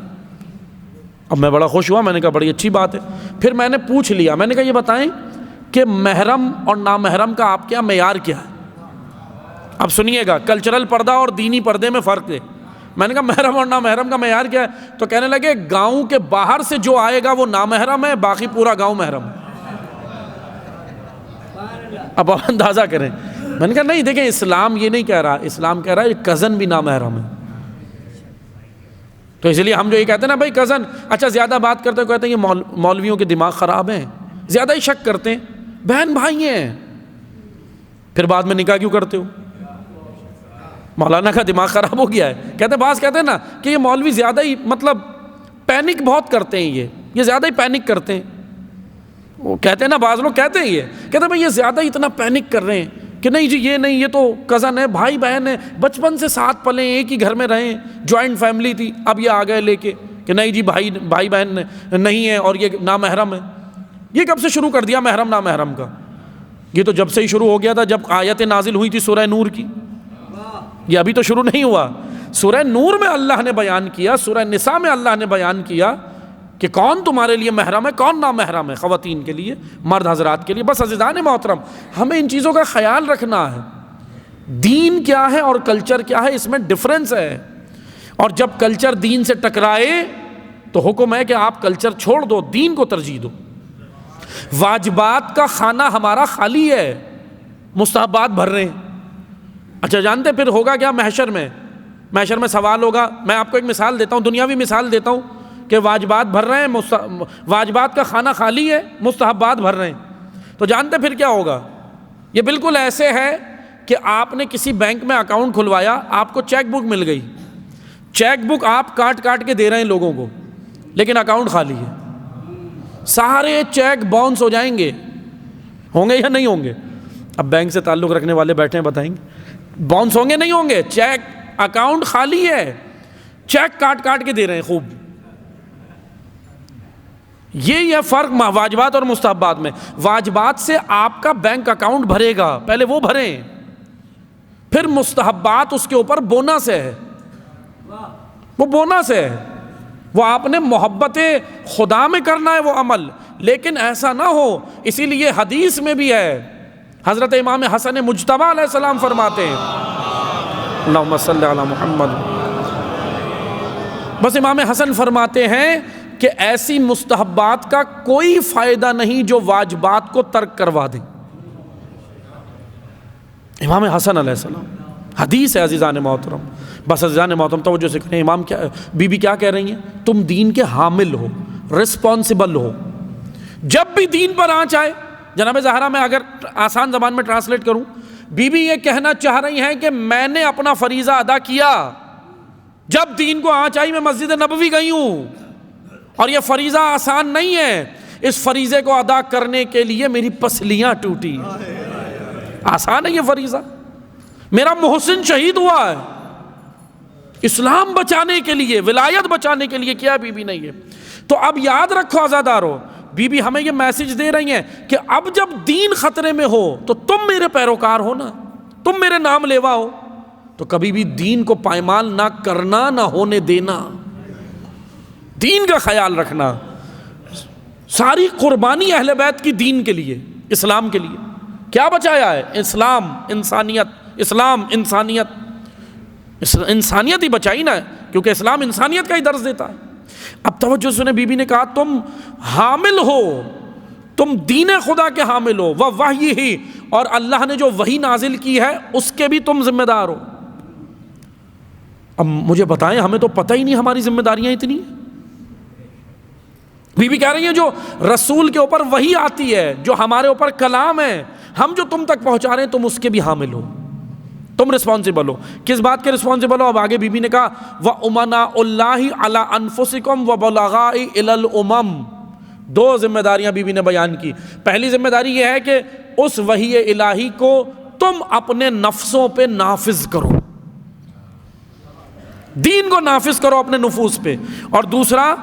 اب میں بڑا خوش ہوا، میں نے کہا بڑی اچھی بات ہے۔ پھر میں نے پوچھ لیا، میں نے کہا یہ بتائیں کہ محرم اور نامحرم کا آپ کیا معیار کیا ہے؟ اب سنیے گا، کلچرل پردہ اور دینی پردے میں فرق ہے۔ میں نے کہا محرم اور نامحرم کا معیار کیا ہے؟ تو کہنے لگے گاؤں کے باہر سے جو آئے گا وہ نامحرم ہے، باقی پورا گاؤں محرم ہے۔ اب آپ اندازہ کریں۔ میں نے کہا نہیں، دیکھیں اسلام یہ نہیں کہہ رہا، اسلام کہہ رہا ہے کزن بھی نامحرم ہے۔ تو اس لیے ہم جو یہ کہتے ہیں نا بھائی کزن، اچھا زیادہ بات کرتے کہتے ہیں یہ مولویوں کے دماغ خراب ہیں، زیادہ ہی شک کرتے ہیں، بہن بھائی ہیں، پھر بعد میں نکاح کیوں کرتے ہو؟ مولانا کا دماغ خراب ہو گیا ہے۔ کہتے ہیں نا کہ یہ مولوی زیادہ ہی مطلب پینک بہت کرتے ہیں، یہ زیادہ ہی پینک کرتے ہیں۔ وہ کہتے ہیں نا، بعض لوگ کہتے ہیں، کہتے ہیں بھائی یہ زیادہ ہی اتنا پینک کر رہے ہیں کہ نہیں جی یہ نہیں، یہ تو کزن ہے، بھائی بہن ہے، بچپن سے ساتھ پلے، ایک ہی گھر میں رہے، جوائنٹ فیملی تھی، اب یہ آ گئے لے کے کہ نہیں جی بھائی بہن نہیں ہے اور یہ نامحرم ہے۔ یہ کب سے شروع کر دیا محرم نامحرم کا؟ یہ تو جب سے ہی شروع ہو گیا تھا جب آیت نازل ہوئی تھی سورہ نور کی، یہ ابھی تو شروع نہیں ہوا۔ سورہ نور میں اللہ نے بیان کیا، سورہ نساء میں اللہ نے بیان کیا کہ کون تمہارے لیے محرم ہے، کون نامحرم ہے، خواتین کے لیے، مرد حضرات کے لیے۔ بس عزیزان محترم، ہمیں ان چیزوں کا خیال رکھنا ہے۔ دین کیا ہے اور کلچر کیا ہے، اس میں ڈفرنس ہے، اور جب کلچر دین سے ٹکرائے تو حکم ہے کہ آپ کلچر چھوڑ دو، دین کو ترجیح دو۔ واجبات کا خانہ ہمارا خالی ہے، مستحبات بھر رہے ہیں۔ اچھا جانتے پھر ہوگا کیا محشر میں سوال ہوگا۔ میں آپ کو ایک مثال دیتا ہوں، دنیاوی مثال دیتا ہوں کہ واجبات بھر رہے ہیں، واجبات کا خانہ خالی ہے، مستحبات بھر رہے ہیں، تو جانتے پھر کیا ہوگا؟ یہ بالکل ایسے ہے کہ آپ نے کسی بینک میں اکاؤنٹ کھلوایا، آپ کو چیک بک مل گئی، چیک بک آپ کاٹ کے دے رہے ہیں لوگوں کو، لیکن اکاؤنٹ خالی ہے، سارے چیک باؤنس ہو جائیں گے، ہوں گے یا نہیں ہوں گے؟ اب بینک سے تعلق رکھنے والے بیٹھے ہیں، بتائیں گے باؤنس ہوں گے نہیں ہوں گے؟ چیک اکاؤنٹ خالی ہے، چیک کاٹ کے دے رہے ہیں خوب۔ یہ فرق واجبات اور مستحبات میں۔ واجبات سے آپ کا بینک اکاؤنٹ بھرے گا، پہلے وہ بھریں، پھر مستحبات اس کے اوپر بونس ہے، وہ بونس ہے، وہ آپ نے محبت خدا میں کرنا ہے وہ عمل، لیکن ایسا نہ ہو۔ اسی لیے حدیث میں بھی ہے، حضرت امام حسن مجتبی علیہ السلام فرماتے ہیں اللہم صلی علی محمد۔ بس امام حسن فرماتے ہیں کہ ایسی مستحبات کا کوئی فائدہ نہیں جو واجبات کو ترک کروا دیں۔ امام حسن علیہ السلام، حدیث ہے عزیزان محترم۔ بس عزیزان محترم توجہ سے کریں، امام کیا بی بی کیا کہہ رہی ہیں؟ تم دین کے حامل ہو، رسپانسبل ہو، جب بھی دین پر آنچ آئے۔ جناب زہرا میں اگر آسان زبان میں ٹرانسلیٹ کروں، بی بی یہ کہنا چاہ رہی ہیں کہ میں نے اپنا فریضہ ادا کیا، جب دین کو آنچ آئی میں مسجد نبوی گئی ہوں، اور یہ فریضہ آسان نہیں ہے، اس فریضے کو ادا کرنے کے لیے میری پسلیاں ٹوٹی۔ آسان ہے یہ فریضہ؟ میرا محسن شہید ہوا ہے، اسلام بچانے کے لیے، ولایت بچانے کے لیے کیا بی بی نہیں ہے؟ تو اب یاد رکھو عزادارو، بی بی ہمیں یہ میسج دے رہی ہیں کہ اب جب دین خطرے میں ہو تو تم میرے پیروکار ہو نا، تم میرے نام لیوا ہو، تو کبھی بھی دین کو پائمال نہ کرنا، نہ ہونے دینا، دین کا خیال رکھنا۔ ساری قربانی اہل بیت کی دین کے لیے، اسلام کے لیے کیا بچایا ہے؟ اسلام، انسانیت، اسلام انسانیت، انسانیت ہی بچائی نا، کیونکہ اسلام انسانیت کا ہی درس دیتا ہے۔ اب توجہ سنیں، بی بی نے کہا تم حامل ہو، تم دین خدا کے حامل ہو، وہ وحی ہی، اور اللہ نے جو وحی نازل کی ہے اس کے بھی تم ذمہ دار ہو۔ اب مجھے بتائیں، ہمیں تو پتہ ہی نہیں ہماری ذمہ داریاں اتنی ہیں۔ بی بی کہہ رہی ہیں جو رسول کے اوپر وحی آتی ہے، جو ہمارے اوپر کلام ہے، ہم جو تم تک پہنچا رہے ہیں تم اس کے بھی حامل ہو، تم رسپانسبل ہو۔ کس بات کے رسپانسبل ہو؟ اب آگے بی بی نے کہا وَأُمَنَاءُ اللَّهِ عَلَىٰ أَنفُسِكُمْ وَبَلَغَاءِ إِلَى الْأُمَمِ۔ دو ذمہ داریاں بی بی نے بیان کی۔ پہلی ذمہ داری یہ ہے کہ اس وحی الہی کو تم اپنے نفسوں پہ نافذ کرو، دین کو نافذ کرو اپنے نفوس پہ، اور دوسرا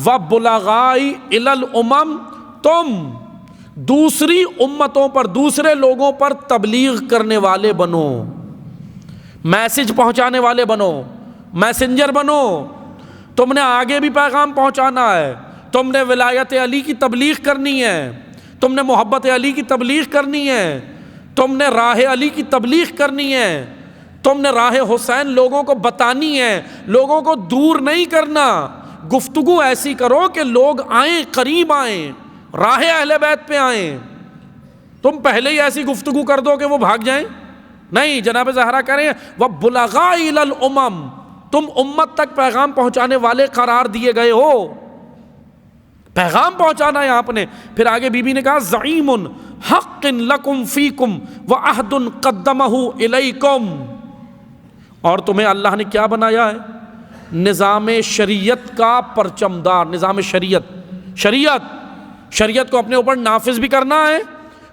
وَبُلَغَاءِ إِلَى الْأُمَمِ، تم دوسری امتوں پر، دوسرے لوگوں پر تبلیغ کرنے والے بنو، میسج پہنچانے والے بنو، میسنجر بنو۔ تم نے آگے بھی پیغام پہنچانا ہے، تم نے ولایت علی کی تبلیغ کرنی ہے، تم نے محبت علی کی تبلیغ کرنی ہے، تم نے راہ علی کی تبلیغ کرنی ہے، تم نے راہ حسین لوگوں کو بتانی ہے، لوگوں کو دور نہیں کرنا۔ گفتگو ایسی کرو کہ لوگ آئیں، قریب آئیں، راہ اہل بیت پہ آئیں۔ تم پہلے ہی ایسی گفتگو کر دو کہ وہ بھاگ جائیں؟ نہیں، جناب زہرا کہہ رہے ہیں وَبُلَغَاءِ إِلَى الْأُمَمِ، تم امت تک پیغام پہنچانے والے قرار دیے گئے ہو، پیغام پہنچانا ہے آپ نے۔ پھر آگے بی بی نے کہا زعیم حق لکم فیکم وعہد قدمہ الیکم، اور تمہیں اللہ نے کیا بنایا ہے؟ نظام شریعت کا پرچمدار، نظام شریعت کو اپنے اوپر نافذ بھی کرنا ہے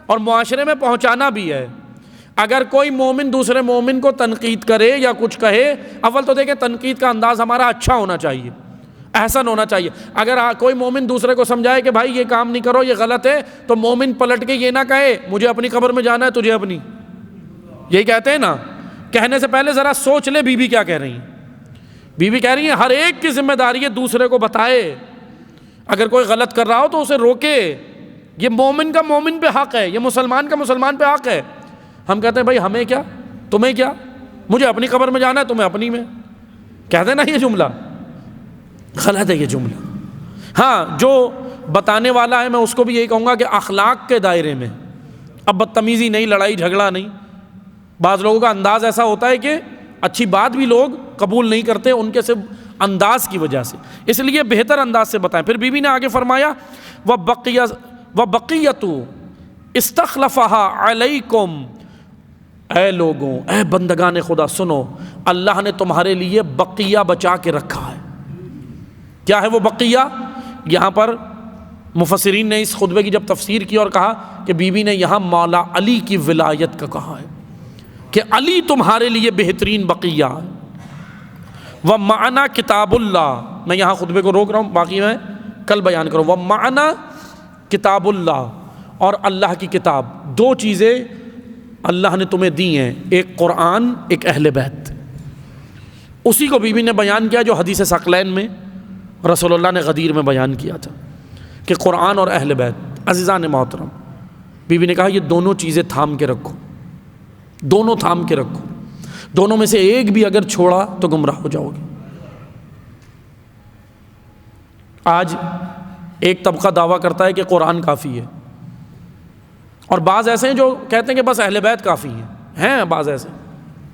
اور معاشرے میں پہنچانا بھی ہے۔ اگر کوئی مومن دوسرے مومن کو تنقید کرے یا کچھ کہے، اول تو دیکھیں تنقید کا انداز ہمارا اچھا ہونا چاہیے، احسن ہونا چاہیے۔ اگر کوئی مومن دوسرے کو سمجھائے کہ بھائی یہ کام نہیں کرو، یہ غلط ہے، تو مومن پلٹ کے یہ نہ کہے مجھے اپنی قبر میں جانا ہے، تجھے اپنی، یہی کہتے ہیں نا۔ کہنے سے پہلے ذرا سوچ لے بی بی کیا کہہ رہی ہیں۔ بی بی کہہ رہی ہیں ہر ایک کی ذمہ داری ہے دوسرے کو بتائے، اگر کوئی غلط کر رہا ہو تو اسے روکے۔ یہ مومن کا مومن پہ حق ہے، یہ مسلمان کا مسلمان پہ حق ہے۔ ہم کہتے ہیں بھائی ہمیں کیا، تمہیں کیا، مجھے اپنی قبر میں جانا ہے، تمہیں اپنی میں۔ کہتے ہیں نا یہ جملہ غلط ہے، یہ جملہ۔ ہاں، جو بتانے والا ہے میں اس کو بھی یہی کہوں گا کہ اخلاق کے دائرے میں، اب بدتمیزی نہیں، لڑائی جھگڑا نہیں۔ بعض لوگوں کا انداز ایسا ہوتا ہے کہ اچھی بات بھی لوگ قبول نہیں کرتے ان کے صرف انداز کی وجہ سے، اس لیے بہتر انداز سے بتائیں۔ پھر بی بی نے آگے فرمایا وَبَقِيَّتُ اسْتَخْلَفَهَا عَلَيْكُمْ، اے لوگوں، اے بندگان خدا سنو، اللہ نے تمہارے لیے بقیہ بچا کے رکھا ہے۔ کیا ہے وہ بقیہ؟ یہاں پر مفسرین نے اس خطبے کی جب تفسیر کی اور کہا کہ بی بی نے یہاں مولا علی کی ولایت کا کہا ہے کہ علی تمہارے لیے بہترین بقیہ ہے۔ وَمَعَنَا کتاب اللہ، میں یہاں خطبے کو روک رہا ہوں، باقی میں کل بیان کروں۔ وَمَعَنَا کتاب اللہ، اور اللہ کی کتاب، دو چیزیں اللہ نے تمہیں دی ہیں، ایک قرآن، ایک اہل بیت۔ اسی کو بی بی نے بیان کیا جو حدیث ثقلین میں رسول اللہ نے غدیر میں بیان کیا تھا کہ قرآن اور اہل بیت۔ عزیزان محترم، بی بی نے کہا یہ دونوں چیزیں تھام کے رکھو، دونوں تھام کے رکھو۔ دونوں میں سے ایک بھی اگر چھوڑا تو گمراہ ہو جاؤ گے۔ آج ایک طبقہ دعویٰ کرتا ہے کہ قرآن کافی ہے، اور بعض ایسے ہیں جو کہتے ہیں کہ بس اہل بیت کافی ہیں بعض ایسے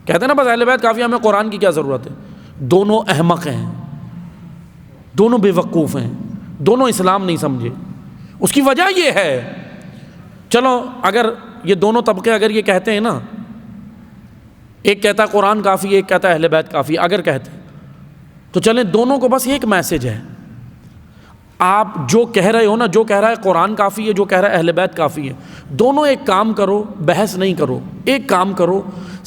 کہتے ہیں نا بس اہل بیت کافی ہے، ہمیں قرآن کی کیا ضرورت ہے۔ دونوں احمق ہیں، دونوں بے وقوف ہیں، دونوں اسلام نہیں سمجھے۔ اس کی وجہ یہ ہے، چلو اگر یہ دونوں طبقے اگر یہ کہتے ہیں نا، ایک کہتا ہے قرآن کافی ہے، ایک کہتا ہے اہل بیت کافی، اگر کہتے ہیں تو چلیں دونوں کو بس ایک میسج ہے، آپ جو کہہ رہے ہو نا، جو کہہ رہا ہے قرآن کافی ہے، جو کہہ رہا ہے اہل بیت کافی ہے، دونوں ایک کام کرو، بحث نہیں کرو، ایک کام کرو،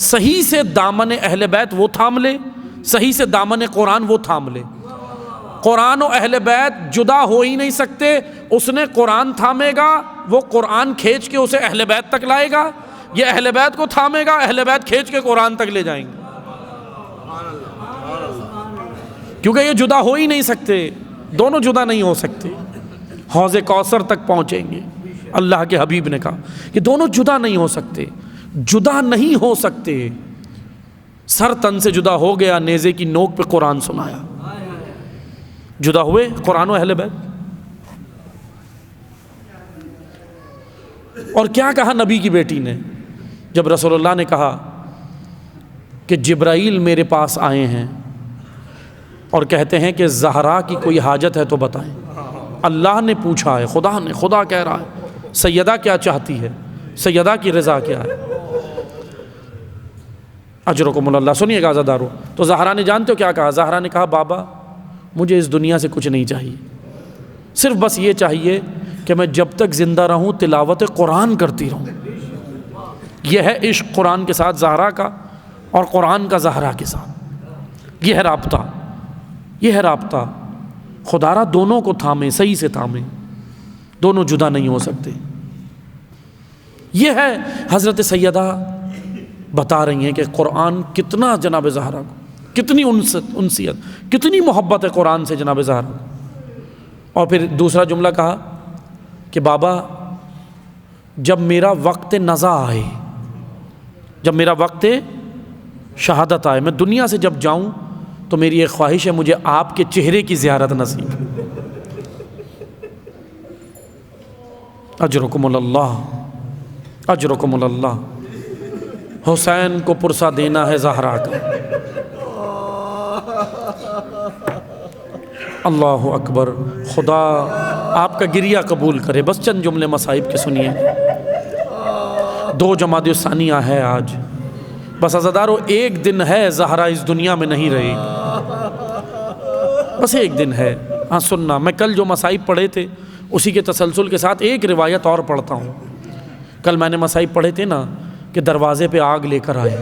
صحیح سے دامن اہل بیت وہ تھام لے، صحیح سے دامن قرآن وہ تھام لے۔ قرآن و اہل بیت جدا ہو ہی نہیں سکتے، اس نے قرآن تھامے گا، وہ قرآن کھینچ کے اسے اہل بیت تک لائے گا، یہ اہل بیت کو تھامے گا، اہل بیت کھینچ کے قرآن تک لے جائیں گے، کیونکہ یہ جدا ہو ہی نہیں سکتے، دونوں جدا نہیں ہو سکتے۔ حوض کوثر تک پہنچیں گے، اللہ کے حبیب نے کہا کہ دونوں جدا نہیں ہو سکتے، جدا نہیں ہو سکتے۔ سر تن سے جدا ہو گیا، نیزے کی نوک پہ قرآن سنایا، جدا ہوئے قرآن و اہل بیت۔ اور کیا کہا نبی کی بیٹی نے جب رسول اللہ نے کہا کہ جبرائیل میرے پاس آئے ہیں اور کہتے ہیں کہ زہرا کی کوئی حاجت ہے تو بتائیں۔ اللہ نے پوچھا ہے، خدا کہہ رہا ہے سیدہ کیا چاہتی ہے، سیدہ کی رضا کیا ہے۔ اجرکم اللہ، سنیے گا عزادارو، تو زہرا نے جانتے ہو کیا کہا؟ زہرا نے کہا بابا مجھے اس دنیا سے کچھ نہیں چاہیے، صرف بس یہ چاہیے کہ میں جب تک زندہ رہوں تلاوت قرآن کرتی رہوں۔ یہ ہے عشق قرآن کے ساتھ زہرا کا، اور قرآن کا زہرا کے ساتھ، یہ ہے رابطہ، یہ ہے رابطہ۔ خدا را دونوں کو تھامے، صحیح سے تھامے، دونوں جدا نہیں ہو سکتے۔ یہ ہے حضرت سیدہ بتا رہی ہیں کہ قرآن کتنا جناب زہرا کو، کتنی انسیت، کتنی محبت ہے قرآن سے جناب زہرا کو۔ اور پھر دوسرا جملہ کہا کہ بابا جب میرا وقت نزا آئے، جب میرا وقت شہادت آئے، میں دنیا سے جب جاؤں تو میری ایک خواہش ہے مجھے آپ کے چہرے کی زیارت نصیب۔ اجرکم اللہ، اجرکم اللہ۔ حسین کو پرسہ دینا ہے زہرا کا۔ اللہ اکبر۔ خدا آپ کا گریہ قبول کرے۔ بس چند جملے مصائب کے سنیے۔ 2 جمادی الثانی ہے آج، بس عزادارو ایک دن ہے زہرا اس دنیا میں نہیں رہی، بس ایک دن ہے۔ ہاں سننا، میں کل جو مصائب پڑھے تھے اسی کے تسلسل کے ساتھ ایک روایت اور پڑھتا ہوں۔ کل میں نے مصائب پڑھے تھے نا کہ دروازے پہ آگ لے کر آئے،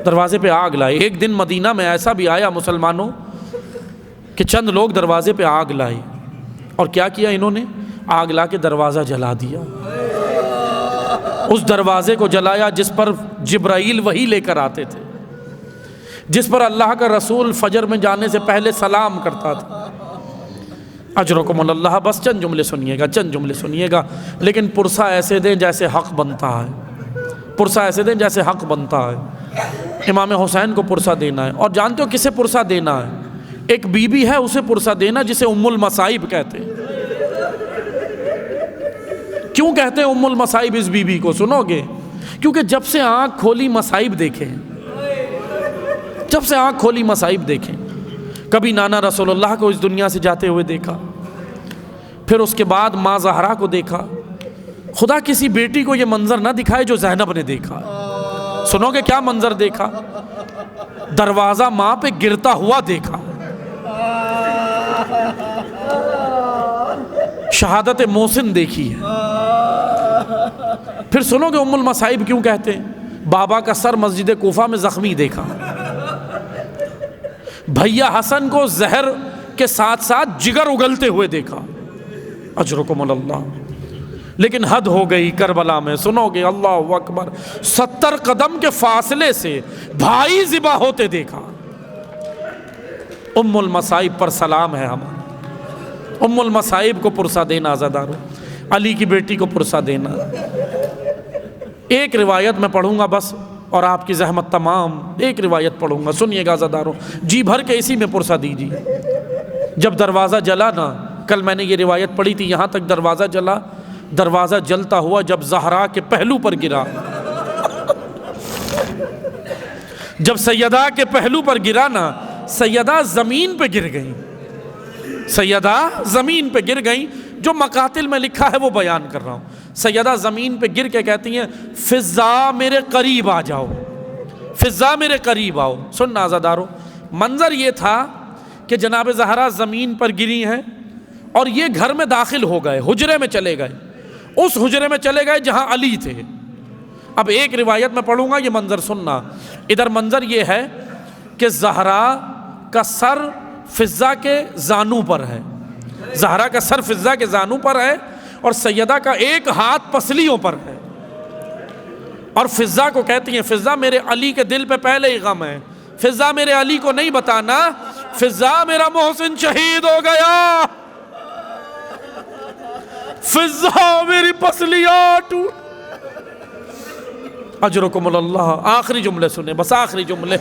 دروازے پہ آگ لائے۔ ایک دن مدینہ میں ایسا بھی آیا مسلمانوں کہ چند لوگ دروازے پہ آگ لائے، اور کیا کیا انہوں نے؟ آگ لا کے دروازہ جلا دیا۔ اس دروازے کو جلایا جس پر جبرائیل وحی لے کر آتے تھے، جس پر اللہ کا رسول فجر میں جانے سے پہلے سلام کرتا تھا۔ اجرکم اللہ۔ بس چند جملے سنیے گا، چند جملے سنیے گا، لیکن پرسہ ایسے دیں جیسے حق بنتا ہے، پرسہ ایسے دیں جیسے حق بنتا ہے۔ امام حسین کو پرسہ دینا ہے، اور جانتے ہو کسے پرسہ دینا ہے؟ ایک بی بی ہے اسے پرسہ دینا جسے ام المصائب کہتے ہیں۔ کیوں کہتے ہیں ام المصائب اس بی بی کو؟ سنو گے، کیونکہ جب سے آنکھ کھولی مصائب دیکھیں، جب سے آنکھ کھولی مصائب دیکھیں۔ کبھی نانا رسول اللہ کو اس دنیا سے جاتے ہوئے دیکھا، پھر اس کے بعد ماں زہرا کو دیکھا۔ خدا کسی بیٹی کو یہ منظر نہ دکھائے جو زینب نے دیکھا۔ سنو گے کیا منظر دیکھا؟ دروازہ ماں پہ گرتا ہوا دیکھا، شہادت محسن دیکھی ہے۔ پھر سنو گے ام المصائب کیوں کہتے ہیں؟ بابا کا سر مسجد کوفہ میں زخمی دیکھا، بھیا حسن کو زہر کے ساتھ ساتھ جگر اگلتے ہوئے دیکھا۔ اجرکم اللہ۔ لیکن حد ہو گئی کربلا میں، سنو گے اللہ اکبر، 70 قدم کے فاصلے سے بھائی ذبح ہوتے دیکھا۔ ام المصائب پر سلام ہے ہمارا۔ ام المصائب کو پرسہ دینا عزادارو، علی کی بیٹی کو پرسہ دینا۔ ایک روایت میں پڑھوں گا بس، اور آپ کی زحمت تمام. ایک روایت پڑھوں گا, سنیے گا عزادارو, جی بھر کے اسی میں پرسہ دیجیے. جب دروازہ جلا نا, کل میں نے یہ روایت پڑھی تھی, یہاں تک دروازہ جلا, دروازہ جلتا ہوا جب زہرا کے پہلو پر گرا. جب سیدہ کے پہلو پر گرا نا, سیدہ زمین پہ گر گئیں, سیدہ زمین پہ گر گئیں. جو مقاتل میں لکھا ہے وہ بیان کر رہا ہوں. سیدہ زمین پہ گر کے کہتی ہیں, فضا میرے قریب آ جاؤ, فضا میرے قریب آؤ. سننا عزادارو, منظر یہ تھا کہ جناب زہرا زمین پر گری ہیں اور یہ گھر میں داخل ہو گئے, حجرے میں چلے گئے, اس حجرے میں چلے گئے جہاں علی تھے. اب ایک روایت میں پڑھوں گا, یہ منظر سننا. ادھر منظر یہ ہے کہ زہرا کا سر فضا کے زانو پر ہے, زہرا کا سر فضا کے زانو پر ہے اور سیدہ کا ایک ہاتھ پسلیوں پر ہے. اور فضا کو کہتی ہیں, فضا میرے علی کے دل پہ پہلے ہی غم ہے, فضا میرے علی کو نہیں بتانا, فضا میرا محسن شہید ہو گیا, فضا میری پسلیاں ٹوٹ. اجرکم اللہ. آخری جملے سنیں, بس آخری جملے,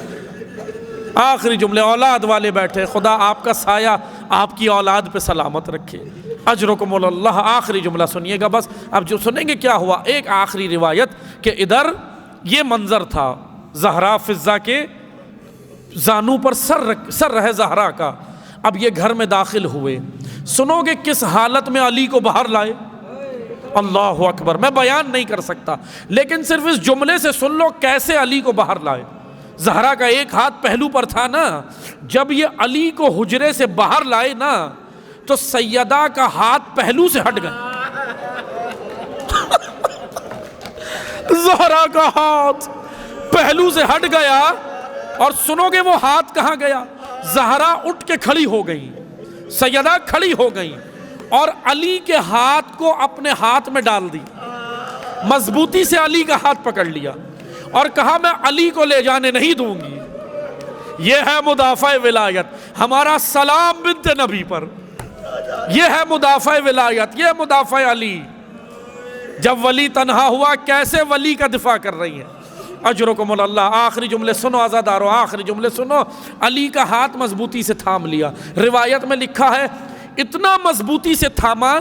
آخری جملے. اولاد والے بیٹھے, خدا آپ کا سایہ آپ کی اولاد پہ سلامت رکھے. اجرکم اللہ. آخری جملہ سنیے گا بس. اب جو سنیں گے کیا ہوا, ایک آخری روایت کہ ادھر یہ منظر تھا, زہرا فضا کے زانو پر سر رہے زہرا کا. اب یہ گھر میں داخل ہوئے, سنو گے کس حالت میں علی کو باہر لائے. اللہ اکبر. میں بیان نہیں کر سکتا, لیکن صرف اس جملے سے سن لو کیسے علی کو باہر لائے. زہرا کا ایک ہاتھ پہلو پر تھا نا, جب یہ علی کو حجرے سے باہر لائے نا تو سیدہ کا ہاتھ پہلو سے ہٹ گیا. زہرا کا ہاتھ پہلو سے ہٹ گیا, اور سنو گے وہ ہاتھ کہاں گیا. زہرا اٹھ کے کھڑی ہو گئی, سیدہ کھڑی ہو گئی اور علی کے ہاتھ کو اپنے ہاتھ میں ڈال دی, مضبوطی سے علی کا ہاتھ پکڑ لیا اور کہا میں علی کو لے جانے نہیں دوں گی. یہ ہے مدافع ولایت, ہمارا سلام بنت نبی پر. یہ ہے مدافع ولایت, یہ مدافع علی. جب ولی تنہا ہوا کیسے ولی کا دفاع کر رہی ہیں. اجرکم اللہ. آخری جملے سنو عزادارو, آخری جملے سنو. علی کا ہاتھ مضبوطی سے تھام لیا. روایت میں لکھا ہے اتنا مضبوطی سے تھاما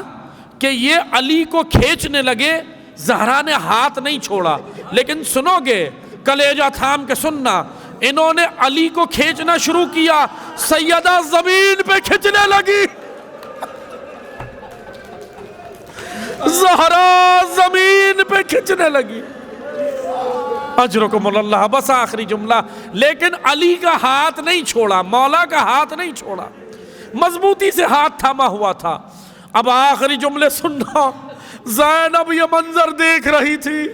کہ یہ علی کو کھینچنے لگے, زہرا نے ہاتھ نہیں چھوڑا. لیکن سنو گے, کلیجہ تھام کے سننا, انہوں نے علی کو کھینچنا شروع کیا, سیدہ زمین پہ کھینچنے لگی, زہرا زمین پہ کھینچنے لگی. اجرکم اللہ. بس آخری جملہ, لیکن علی کا ہاتھ نہیں چھوڑا, مولا کا ہاتھ نہیں چھوڑا, مضبوطی سے ہاتھ تھاما ہوا تھا. اب آخری جملے سننا. زینب یہ منظر دیکھ رہی تھی,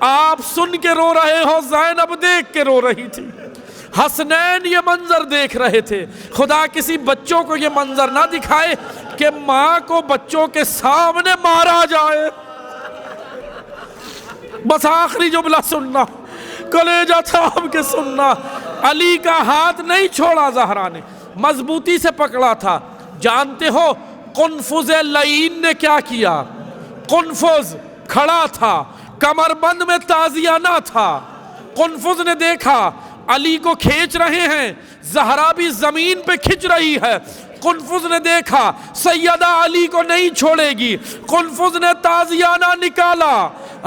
آپ سن کے رو رہے ہو, زینب دیکھ کے رو رہی تھی. حسنین یہ منظر دیکھ رہے تھے. خدا کسی بچوں کو یہ منظر نہ دکھائے کہ ماں کو بچوں کے سامنے مارا جائے. بس آخری جملہ سننا, کلیجہ تھام کے سننا. علی کا ہاتھ نہیں چھوڑا زہرا نے, مضبوطی سے پکڑا تھا. جانتے ہو قنفذ لعین نے کیا کیا؟ قنفذ کھڑا تھا, کمر بند میں تازیہ نہ تھا. قنفذ نے دیکھا علی کو کھینچ رہے ہیں, زہرا بھی زمین پہ کھنچ رہی ہے. قنفذ نے دیکھا سیدہ علی کو نہیں چھوڑے گی. قنفذ نے تازیانہ نکالا,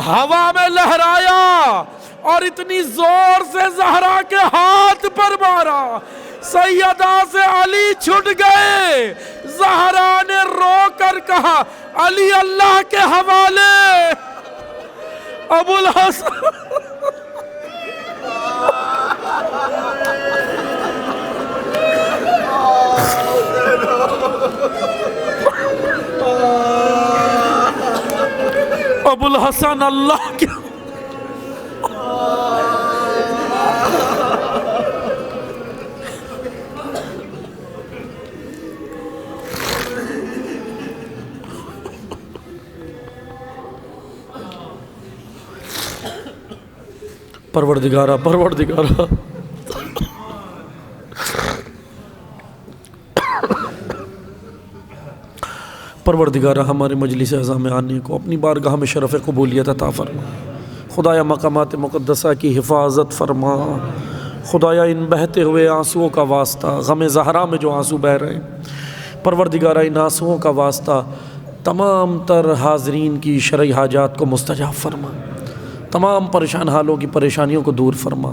ہوا میں لہرایا اور اتنی زور سے زہرا کے ہاتھ پر مارا, سیدہ سے علی چھٹ گئے. زہرا نے رو کر کہا علی اللہ کے حوالے. ابو الحسن ابو الحسن اللہ کے پروردگارہ پروردگارہ ہمارے مجلس اعظم آنے کو اپنی بارگاہ میں شرف قبولیت عطا فرما. خدایا مقامات مقدسہ کی حفاظت فرما، خدایا ان بہتے ہوئے آنسوؤں کا واسطہ، غم زہرا میں جو آنسو بہہ رہے ہیں، پروردگارہ ان آنسوؤں کا واسطہ تمام تر حاضرین کی شرعی حاجات کو مستجاب فرما، تمام پریشان حالوں کی پریشانیوں کو دور فرما،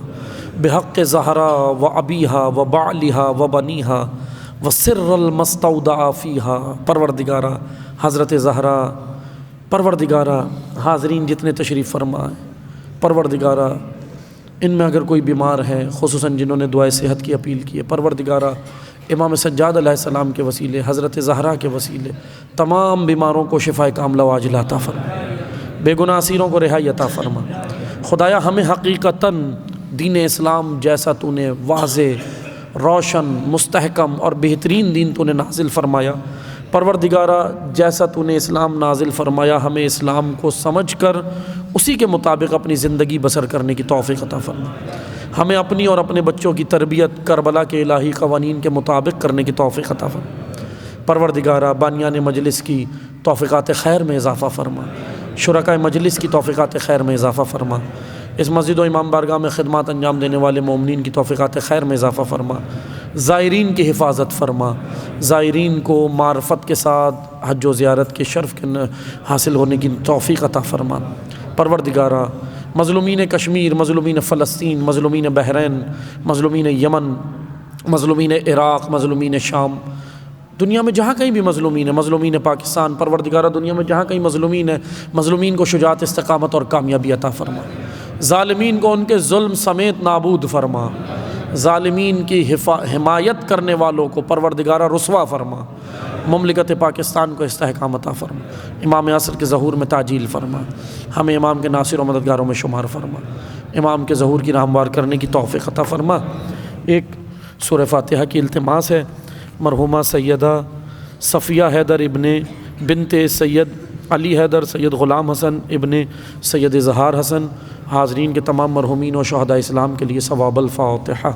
بحق زہرا و ابیہا و بعلہا و بنیہا و سر المستودع فیہا۔ پروردگارہ حضرت زہرا، پروردگارہ حاضرین جتنے تشریف فرما ہیں، پروردگارہ ان میں اگر کوئی بیمار ہے، خصوصاً جنہوں نے دعائے صحت کی اپیل کی ہے، پروردگارہ امام سجاد علیہ السلام کے وسیلے، حضرت زہرا کے وسیلے تمام بیماروں کو شفاء کاملہ و عاجلہ عطا فرما، بے گناہ اسیروں کو رہائی عطا فرما۔ خدایا ہمیں حقیقتاً دین اسلام جیسا تو نے واضح، روشن، مستحکم اور بہترین دین تو نے نازل فرمایا، پروردگارہ جیسا تو نے اسلام نازل فرمایا ہمیں اسلام کو سمجھ کر اسی کے مطابق اپنی زندگی بسر کرنے کی توفیق عطا فرما، ہمیں اپنی اور اپنے بچوں کی تربیت کربلا کے الہی قوانین کے مطابق کرنے کی توفیق عطا فرما، پروردگارہ بانیان مجلس کی توفیقات خیر میں اضافہ فرما، شرکائے مجلس کی توفیقات خیر میں اضافہ فرما، اس مسجد و امام بارگاہ میں خدمات انجام دینے والے مومنین کی توفیقات خیر میں اضافہ فرما، زائرین کی حفاظت فرما، زائرین کو معرفت کے ساتھ حج و زیارت کے شرف کے حاصل ہونے کی توفیق عطا فرما، پروردگارہ مظلومین کشمیر، مظلومین فلسطین، مظلومین بحرین، مظلومین یمن، مظلومین عراق، مظلومین شام، دنیا میں جہاں کہیں بھی مظلومین ہے، مظلومین پاکستان، پروردگارہ دنیا میں جہاں کہیں مظلومین ہے، مظلومین کو شجاعت، استقامت اور کامیابی عطا فرما، ظالمین کو ان کے ظلم سمیت نابود فرما، ظالمین کی حمایت کرنے والوں کو پروردگارہ رسوا فرما، مملکت پاکستان کو استحکام عطا فرما، امام عصر کے ظہور میں تعجیل فرما، ہمیں امام کے ناصر و مددگاروں میں شمار فرما، امام کے ظہور کی راہموار کرنے کی توفیق عطا فرما۔ ایک سورہ فاتحہ کی التماس ہے، مرحومہ سیدہ صفیہ حیدر ابن بنت سید علی حیدر، سید غلام حسن ابن سید اظہار حسن، حاضرین کے تمام مرحومین و شہداء اسلام کے لیے ثواب الفاتحہ۔